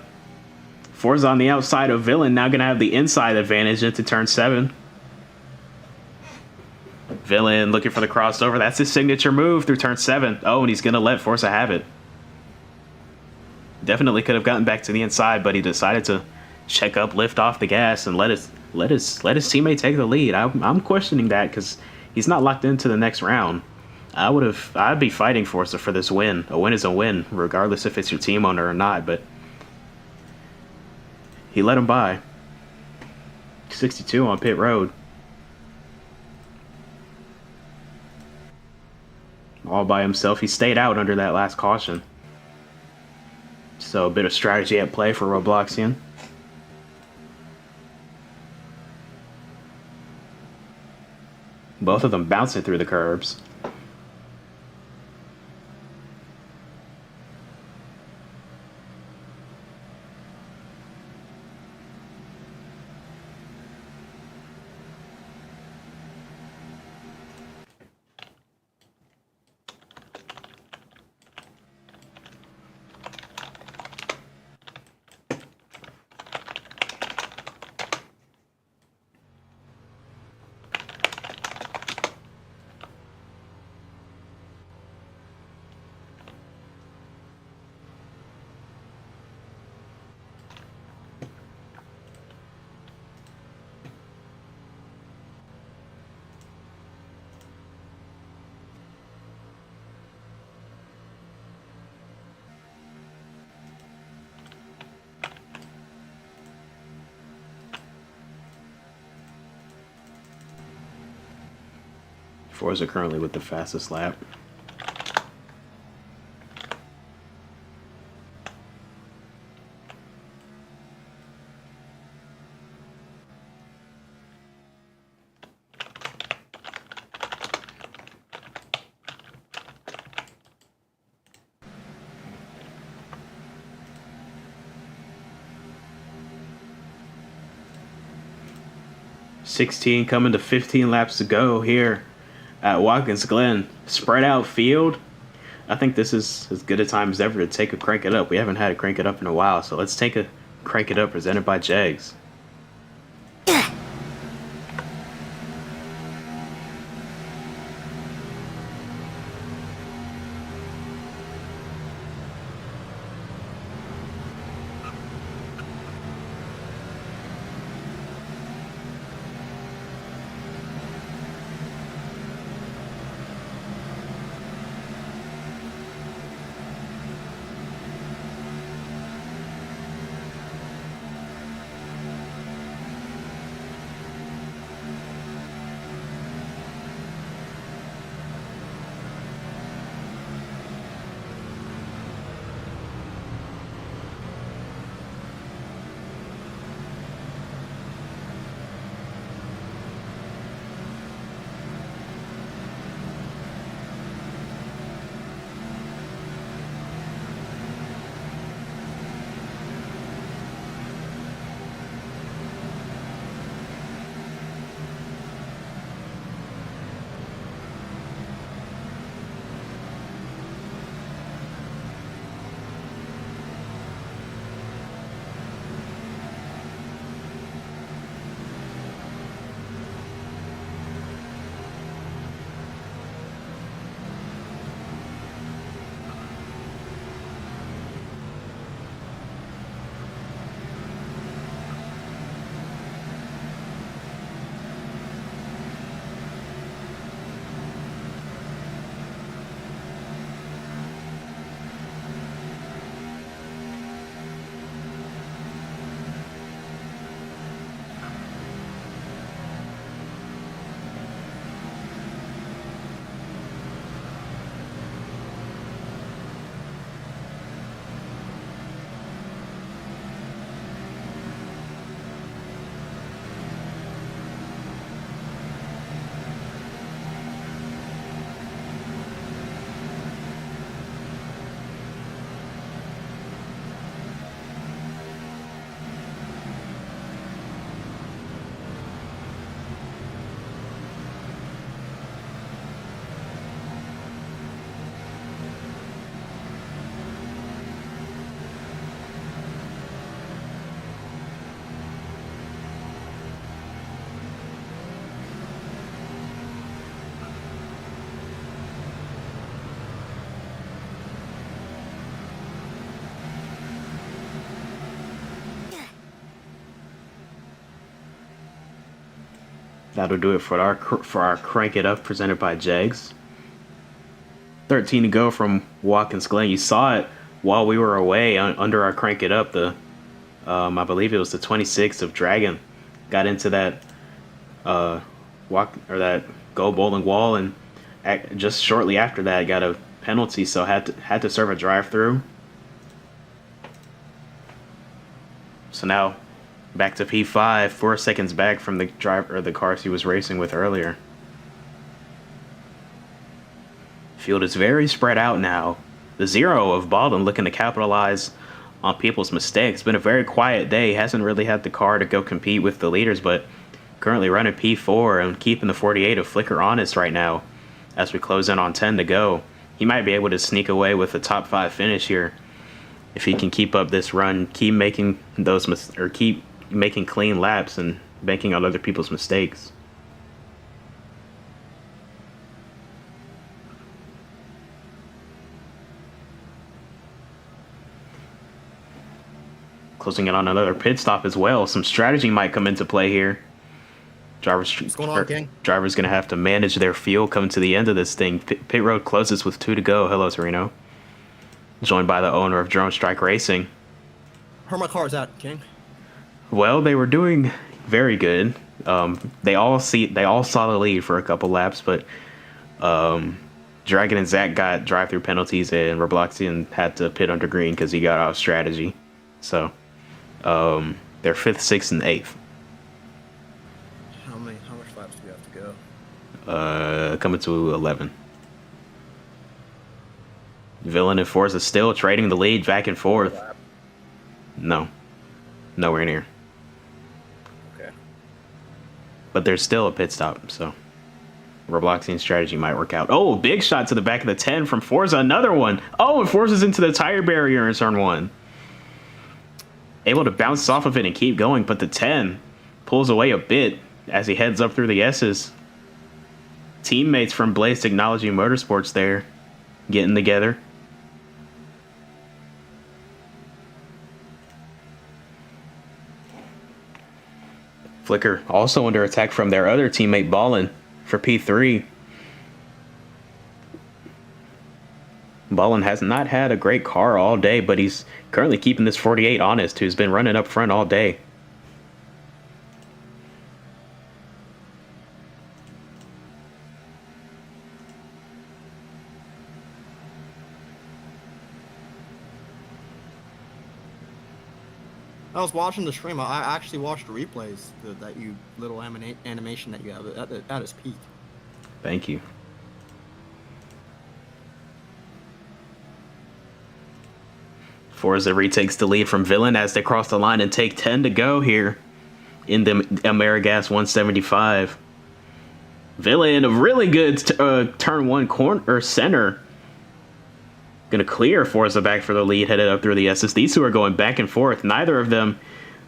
Forza on the outside of Villain, now going to have the inside advantage into turn 7. Villain looking for the crossover. That's his signature move through turn 7. Oh, and he's going to let Forza have it. Definitely could have gotten back to the inside, but he decided to check up, lift off the gas, and let his teammate take the lead. I'm questioning that because he's not locked into the next round. I'd be fighting Forza for this win. A win is a win, regardless if it's your team owner or not, but he let him by. 62 on pit road. All by himself. He stayed out under that last caution. So a bit of strategy at play for Robloxian. Both of them bouncing through the curbs. Forza currently with the fastest lap. $16 coming to 15 laps to go here at Watkins Glen. Spread out field. I think this is as good a time as ever to take a crank it up. We haven't had a crank it up in a while, so let's take a crank it up presented by Jegs. That'll do it for our crank it up presented by Jegs. 13 to go from Watkins Glen. You saw it while we were away under our crank it up. I believe it was the 26th of Dragon got into that that goal bowling wall, and just shortly after that got a penalty, so had to serve a drive through. So now back to P5, 4 seconds back from the cars he was racing with earlier. Field is very spread out now. The 0 of Baldwin looking to capitalize on people's mistakes. Been a very quiet day. Hasn't really had the car to go compete with the leaders, but currently running P4 and keeping the 48 of Flicker honest right now as we close in on 10 to go. He might be able to sneak away with a top 5 finish here if he can keep up this run, keep making clean laps and banking on other people's mistakes. Closing in on another pit stop as well. Some strategy might come into play here. What's going on, gang? Driver's going to have to manage their fuel coming to the end of this thing. Pit road closes with 2 to go. Hello, Torino. Joined by the owner of Drone Strike Racing. How are my cars at, King? Well, they were doing very good. They all saw the lead for a couple laps, but Dragon and Zach got drive-through penalties, and Robloxian had to pit under green because he got off strategy. So they're 5th, 6th, and 8th. How much laps do we have to go? Coming to 11. Villain and Forza still trading the lead back and forth. No. Nowhere near. Okay. But there's still a pit stop, so Robloxian strategy might work out. Oh, big shot to the back of the 10 from Forza. Another one. Oh, and Forza's into the tire barrier in turn 1. Able to bounce off of it and keep going, but the 10 pulls away a bit as he heads up through the S's. Teammates from Blaze Technology Motorsports there getting together. Flicker also under attack from their other teammate Ballin for P3. Ballin has not had a great car all day, but he's currently keeping this 48 honest, who's been running up front all day. I was watching the stream. I actually watched the replays. That you little animation that you have at its peak. Thank you. Forza retakes the lead from Villain as they cross the line and take 10 to go here in the Ameri-Gas 175. Villain, a really good turn 1 corner or center. Going to clear Forza back for the lead, headed up through the S's. These two are going back and forth. Neither of them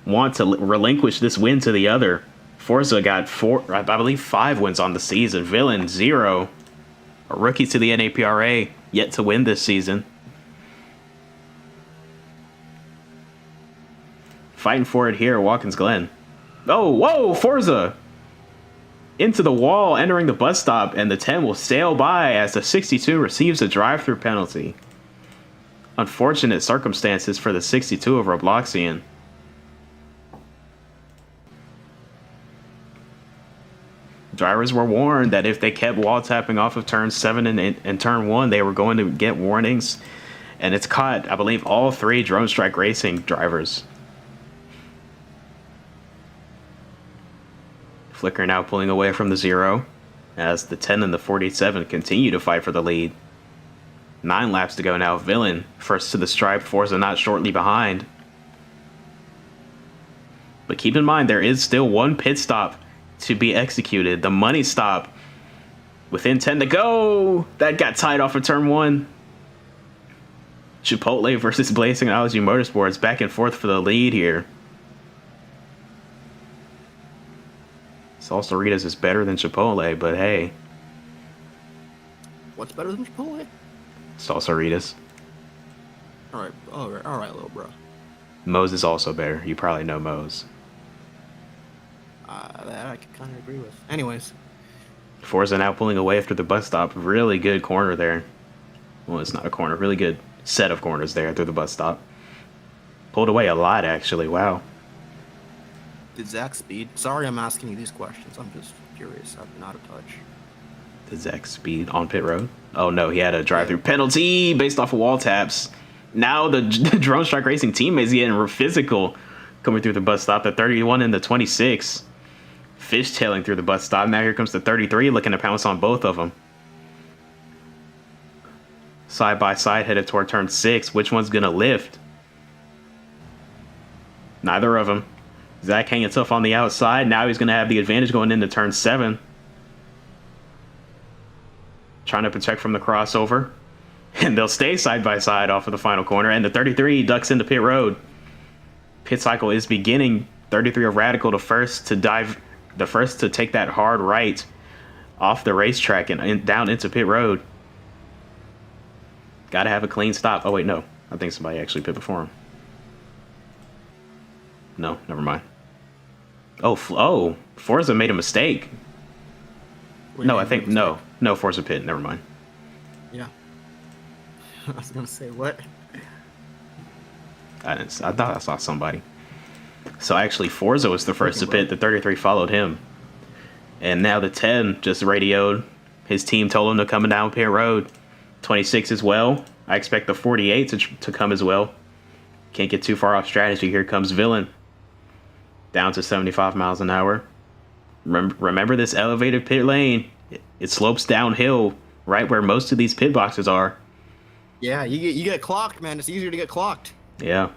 want to relinquish this win to the other. Forza got 5 wins on the season. Villain, 0. A rookie to the NAPRA, yet to win this season. Fighting for it here, Watkins Glen. Oh, whoa, Forza! Into the wall, entering the bus stop, and the 10 will sail by as the 62 receives a drive-through penalty. Unfortunate circumstances for the 62 of Robloxian. Drivers were warned that if they kept wall tapping off of turn 7 and turn 1, they were going to get warnings. And it's caught, I believe, all 3 Drone Strike Racing drivers. Flicker now pulling away from the 0 as the 10 and the 47 continue to fight for the lead. 9 laps to go now. Villain first to the stripe, Forza not shortly behind. But keep in mind, there is still 1 pit stop to be executed. The money stop within 10 to go. That got tied off of turn 1. Chipotle versus Blaze Technology Motorsports back and forth for the lead here. Salsaritas is better than Chipotle, but hey. What's better than Chipotle? Salsaritas. All right, little bro. Moe's is also better. You probably know Moe's. that I could kind of agree with. Anyways. Forza now pulling away after the bus stop. Really good corner there. Well, it's not a corner. Really good set of corners there through the bus stop. Pulled away a lot, actually. Wow. Did Zach speed? Sorry I'm asking you these questions. I'm just curious. I've been out of touch. Did Zach speed on pit road? Oh, no. He had a drive-through penalty based off of wall taps. Now the Drone Strike Racing teammates getting physical coming through the bus stop. The 31 and the 26. Fishtailing through the bus stop. Now here comes the 33 looking to pounce on both of them. Side by side headed toward turn 6. Which one's going to lift? Neither of them. Zach hanging tough on the outside. Now he's going to have the advantage going into turn 7. Trying to protect from the crossover. And they'll stay side by side off of the final corner. And the 33 ducks into pit road. Pit cycle is beginning. 33 of Radical, the first to take that hard right off the racetrack and down into pit road. Got to have a clean stop. Oh, wait, no. I think somebody actually pit before him. No, never mind. Oh, Forza made a mistake. No, I think, no, Forza pit. Never mind. Yeah. I was going to say, what? I thought I saw somebody. So actually, Forza was the first to pit. The 33 followed him. And now the 10 just radioed. His team told him to come down pit road. 26 as well. I expect the 48 to come as well. Can't get too far off strategy. Here comes Villain. Down to 75 miles an hour. Remember this elevated pit lane. It slopes downhill right where most of these pit boxes are. Yeah, you get clocked, man. It's easier to get clocked. Yeah.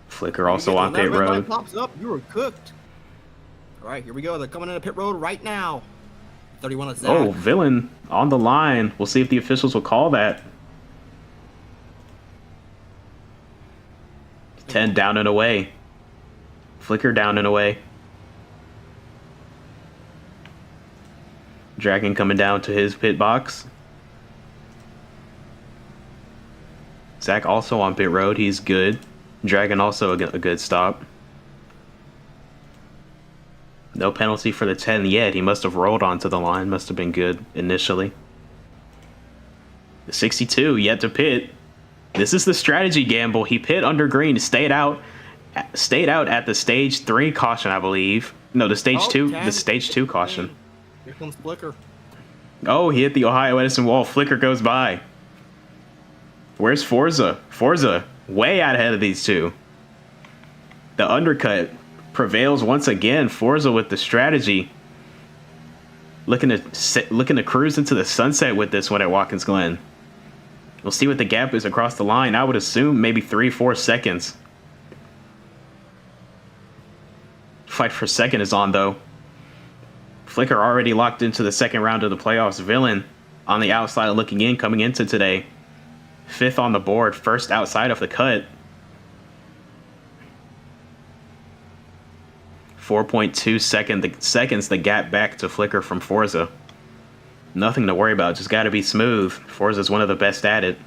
Flicker also on pit road. When that pops up, you were cooked. All right, here we go. They're coming into pit road right now. 31 is Zach. Oh, Villain on the line. We'll see if the officials will call that. 10 down and away. Flicker down and away. Dragon coming down to his pit box. Zach also on pit road. He's good. Dragon also a good stop. No penalty for the 10 yet. He must have rolled onto the line. Must have been good initially. The 62 yet to pit. This is the strategy gamble. He pit under green. Stayed out at the stage 3 caution, I believe. No, the stage 2. The stage 2 caution. Here comes Flicker. Oh, he hit the Ohio Edison wall. Flicker goes by. Where's Forza? Forza way out ahead of these two. The undercut prevails once again. Forza with the strategy. Looking to cruise into the sunset with this one at Watkins Glen. We'll see what the gap is across the line. I would assume maybe 3-4 seconds. Fight for second is on, though. Flicker already locked into the second round of the playoffs. Villain on the outside looking in, coming into today. 5th on the board, first outside of the cut. 4.2 seconds the gap back to Flicker from Forza. Nothing to worry about, just got to be smooth. Forza's one of the best at it.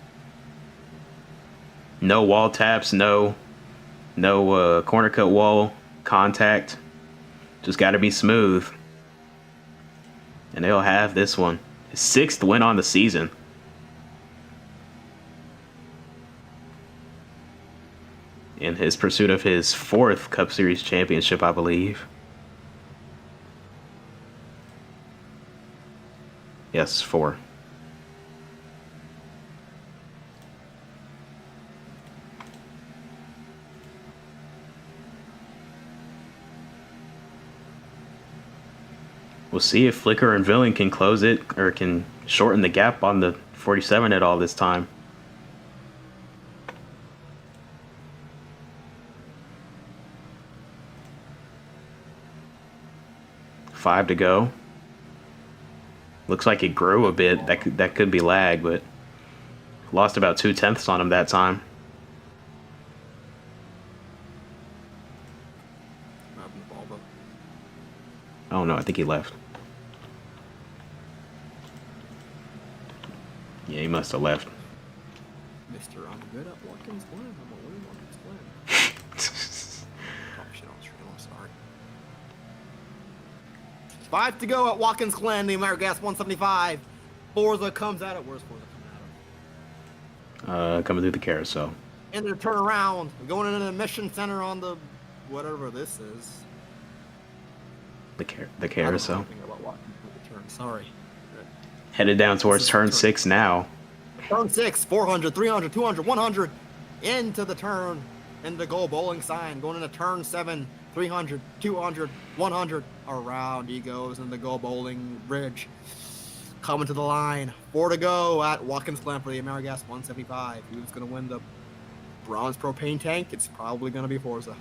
No wall taps, no corner cut wall contact. Just got to be smooth. And they'll have this one. His 6th win on the season. In his pursuit of his 4th Cup Series championship, I believe. Yes, 4. We'll see if Flicker and Villain can close it or can shorten the gap on the 47 at all this time. 5 to go. Looks like it grew a bit. That could be lag, but lost about 0.2 on him that time. Oh no, I think he left. Yeah, he must have left. Mr. I'm good at Watkins Glen. I'm a Watkins Glen. Oh shit, I was sorry. 5 to go at Watkins Glen, the Ameri-Gas 175. Forza comes at it. Where's Forza coming at it? Coming through the carousel. Into the turnaround. Going into the mission center on the whatever this is. The I carousel. don't know anything about Watkins with the turn. Sorry. Headed down towards turn 6 now. Turn 6, 400, 300, 200, 100. Into the turn. Into the goal bowling sign. Going into turn 7, 300, 200, 100. Around he goes in the goal bowling bridge. Coming to the line. 4 to go at Watkins Glen for the Ameri-Gas 175. Who's going to win the bronze propane tank? It's probably going to be Forza.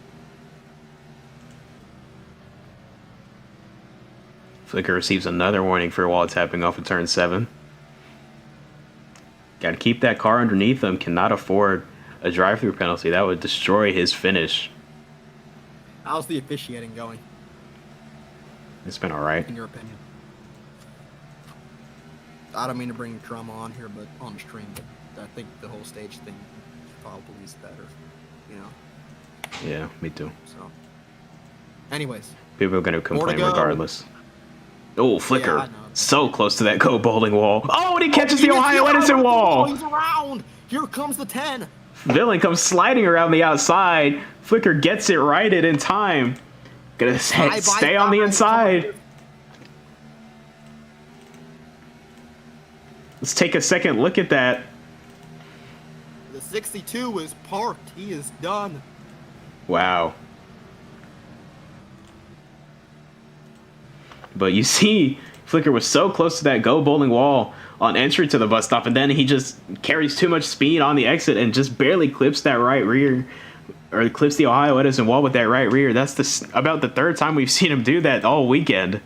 Flicker receives another warning for wall tapping off of turn 7. Got to keep that car underneath him. Cannot afford a drive-through penalty. That would destroy his finish. How's the officiating going, It's been all right. in your opinion? I don't mean to bring drama on here, but on the stream, but I think the whole stage thing probably is better, you know? Yeah, me too. So, anyways, People are going to complain go. regardless. Oh, Flicker. Yeah, I know. So close to that go bowling wall. Oh, and he catches the He gets Ohio Edison wall. He's around. Here comes the 10. Villain comes sliding around the outside. Flicker gets it righted in time. Gonna stay on the inside. Let's take a second look at that. The 62 is parked. He is done. Wow. But you see, Flicker was so close to that go bowling wall on entry to the bus stop, and then he just carries too much speed on the exit and just barely clips that right rear, or clips the Ohio Edison wall with that right rear. That's about the 3rd time we've seen him do that all weekend.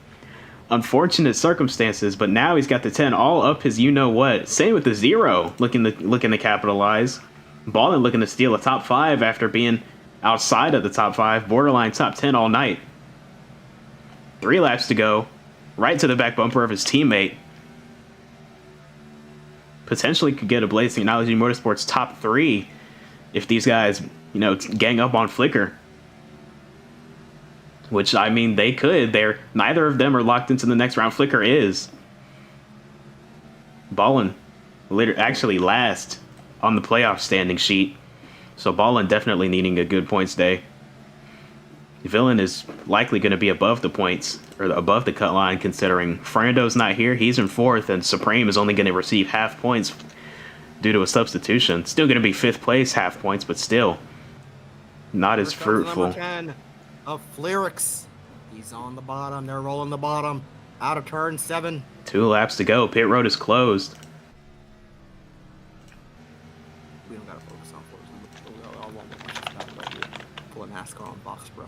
Unfortunate circumstances, but now he's got the 10 all up his you-know-what. Same with the 0, looking to capitalize. Ballin looking to steal a top 5 after being outside of the top 5, borderline top 10 all night. 3 laps to go, right to the back bumper of his teammate. Potentially could get a Blazing Analogy Motorsports top 3 if these guys, gang up on Flicker. Which, I mean, they could. Neither of them are locked into the next round. Flicker is. Ballin actually last on the playoff standing sheet. So Ballin definitely needing a good points day. Villain is likely going to be above the points, or above the cut line, considering Frando's not here. He's in 4th, and Supreme is only going to receive half points due to a substitution. Still going to be 5th place, half points, but still not as fruitful. Number 10 of Flyrix. He's on the bottom. They're rolling the bottom. Out of turn 7. 2 laps to go. Pit road is closed. We don't got to focus on Forza. I won't watch this pull a NASCAR on Fox, bro.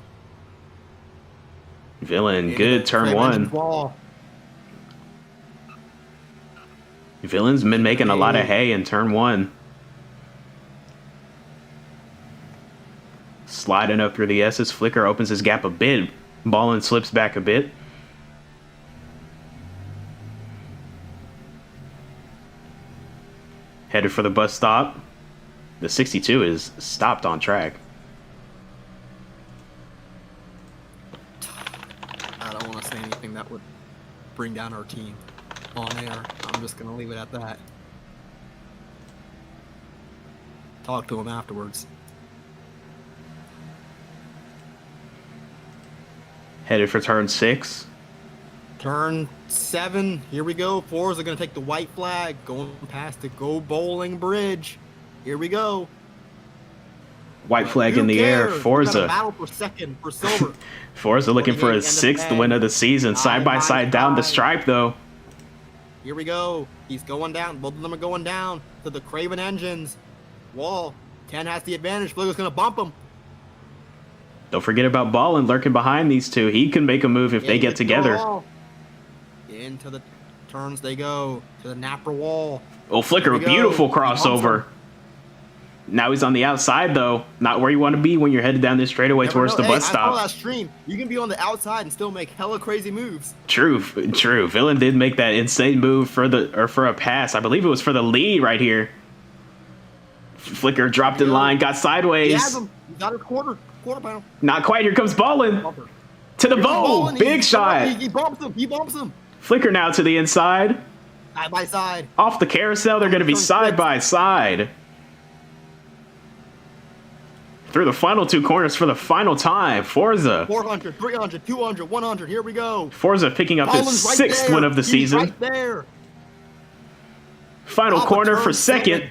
Villain, good turn 1. Villain's been making a lot of hay in turn 1. Sliding up through the S's. Flicker opens his gap a bit. Ballin slips back a bit. Headed for the bus stop. The 62 is stopped on track. I don't want to say anything that would bring down our team on air. I'm just going to leave it at that. Talk to him afterwards. Headed for turn 6. Turn 7. Here we go. Forza going to take the white flag. Going past the Go Bowling Bridge. Here we go. White flag in the air. Forza. Battle for second for silver. Forza looking for his 6th win of the season. Side by side down the stripe, though. Here we go. He's going down. Both of them are going down to the Craven engines. Wall. 10 has the advantage. Flicker's going to bump him. Don't forget about Ballin lurking behind these two. He can make a move if they get together. Into the turns they go. To the Napa wall. Oh, Flicker, beautiful crossover. Now he's on the outside, though. Not where you want to be when you're headed down this straightaway towards the bus stop. I saw that stream. You can be on the outside and still make hella crazy moves. True. Villain did make that insane move for a pass. I believe it was for the lead right here. Flicker dropped in line, got sideways. He has him. He got his quarter panel. Not quite. Here comes Ballin. To the He was bow. bowling, Big shot. He bumps him. He bumps him. Flicker now to the inside. Side by side. Off the carousel, they're going to be side by side. Through the final two corners for the final time. Forza. 400, 300, 200, 100. Here we go. Forza picking up his Collins right sixth there. win of the He's season. right there. Final Off a corner turn for second. seven.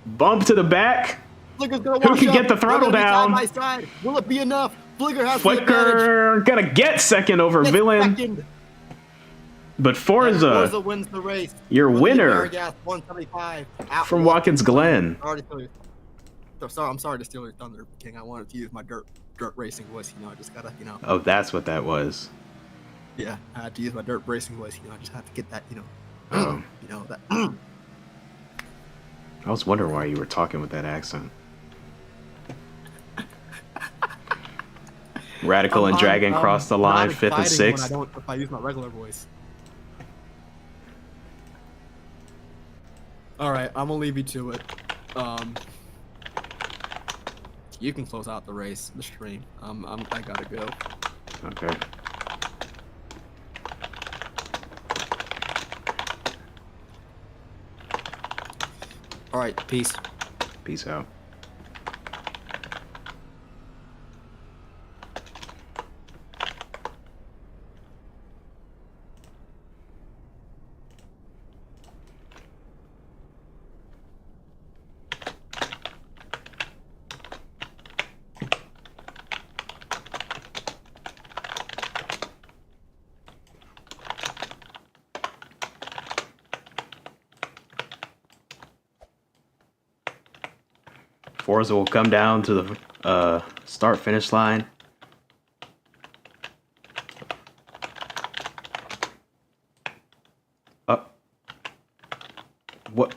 Bump to the back. Flicker's gonna Who wash can up. get the throttle They're gonna down? be side by side. Will it be enough? Flicker has the advantage. Flicker gonna get second over Gets Villain. second. But And Forza, Forza wins the race. your for the winner Ameri-Gas 175 at from Watkins Glen. I'm sorry to steal your thunder, King. I wanted to use my dirt racing voice. You know, I just gotta, you know. Oh, that's what that was. Yeah, I had to use my dirt racing voice. You know, I just had to get that. You know, Oh. you know that. I was wondering why you were talking with that accent. Radical and Dragon cross the line, not fifth and exciting sixth. if I use my regular voice. All right, I'm gonna leave you to it. You can close out the race, the stream. I gotta go. Okay. All right, peace. Peace out. Forza will come down to the start-finish line. Up. What?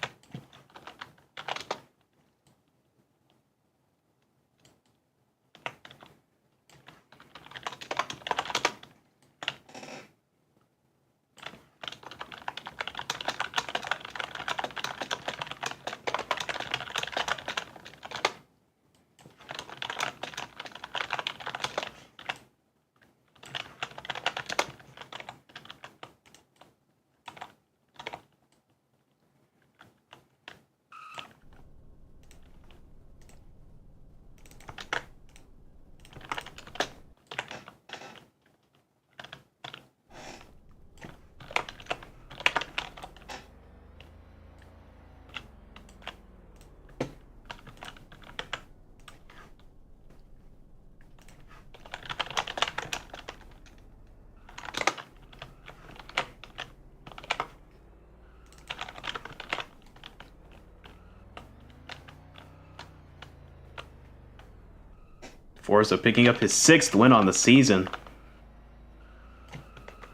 Forza picking up his sixth win on the season.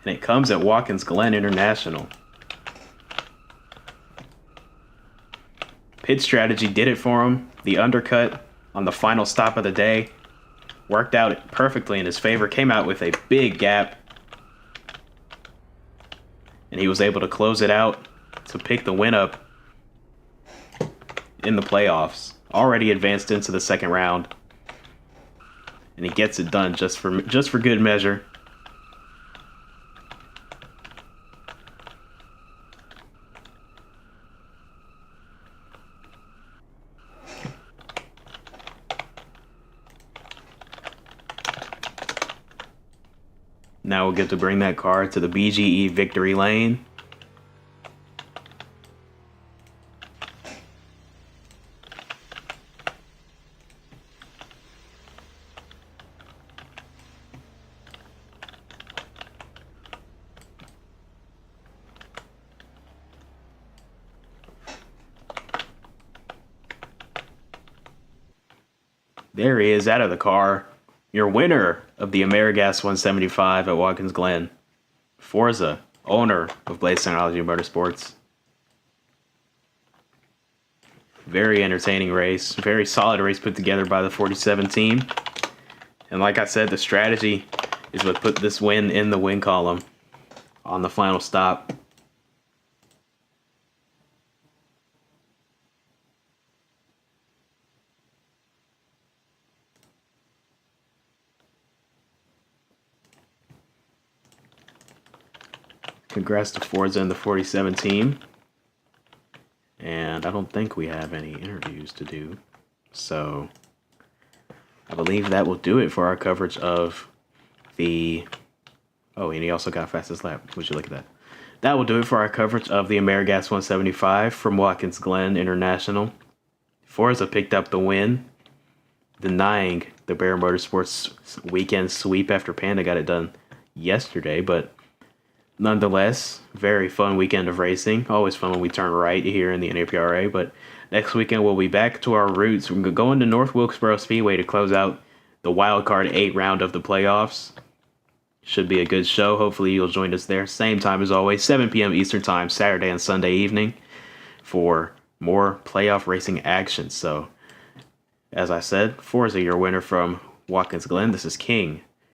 And it comes at Watkins Glen International. Pit strategy did it for him. The undercut on the final stop of the day worked out perfectly in his favor. Came out with a big gap. And he was able to close it out to pick the win up in the playoffs. Already advanced into the second round. And he gets it done just for good measure. Now we'll get to bring that car to the BGE victory lane. There he is out of the car. Your winner of the Ameri-Gas 175 at Watkins Glen. Forza, owner of Blaze Technology Motorsports. Very entertaining race. Very solid race put together by the 47 team. And like I said, the strategy is what put this win in the win column on the final stop. Congrats to Forza and the 47 team. And I don't think we have any interviews to do. So I believe that will do it for our coverage of the... Oh, and he also got fastest lap. Would you look at that? That will do it for our coverage of the Ameri-Gas 175 from Watkins Glen International. Forza picked up the win, denying the Bear Motorsports weekend sweep after Panda got it done yesterday. But nonetheless, very fun weekend of racing. Always fun when we turn right here in the NAPRA. But next weekend, we'll be back to our roots. We're going to North Wilkesboro Speedway to close out the Wild Card 8 round of the playoffs. Should be a good show. Hopefully, you'll join us there. Same time as always, 7 p.m. Eastern Time, Saturday and Sunday evening for more playoff racing action. So, as I said, Forza, your winner from Watkins Glen. This is King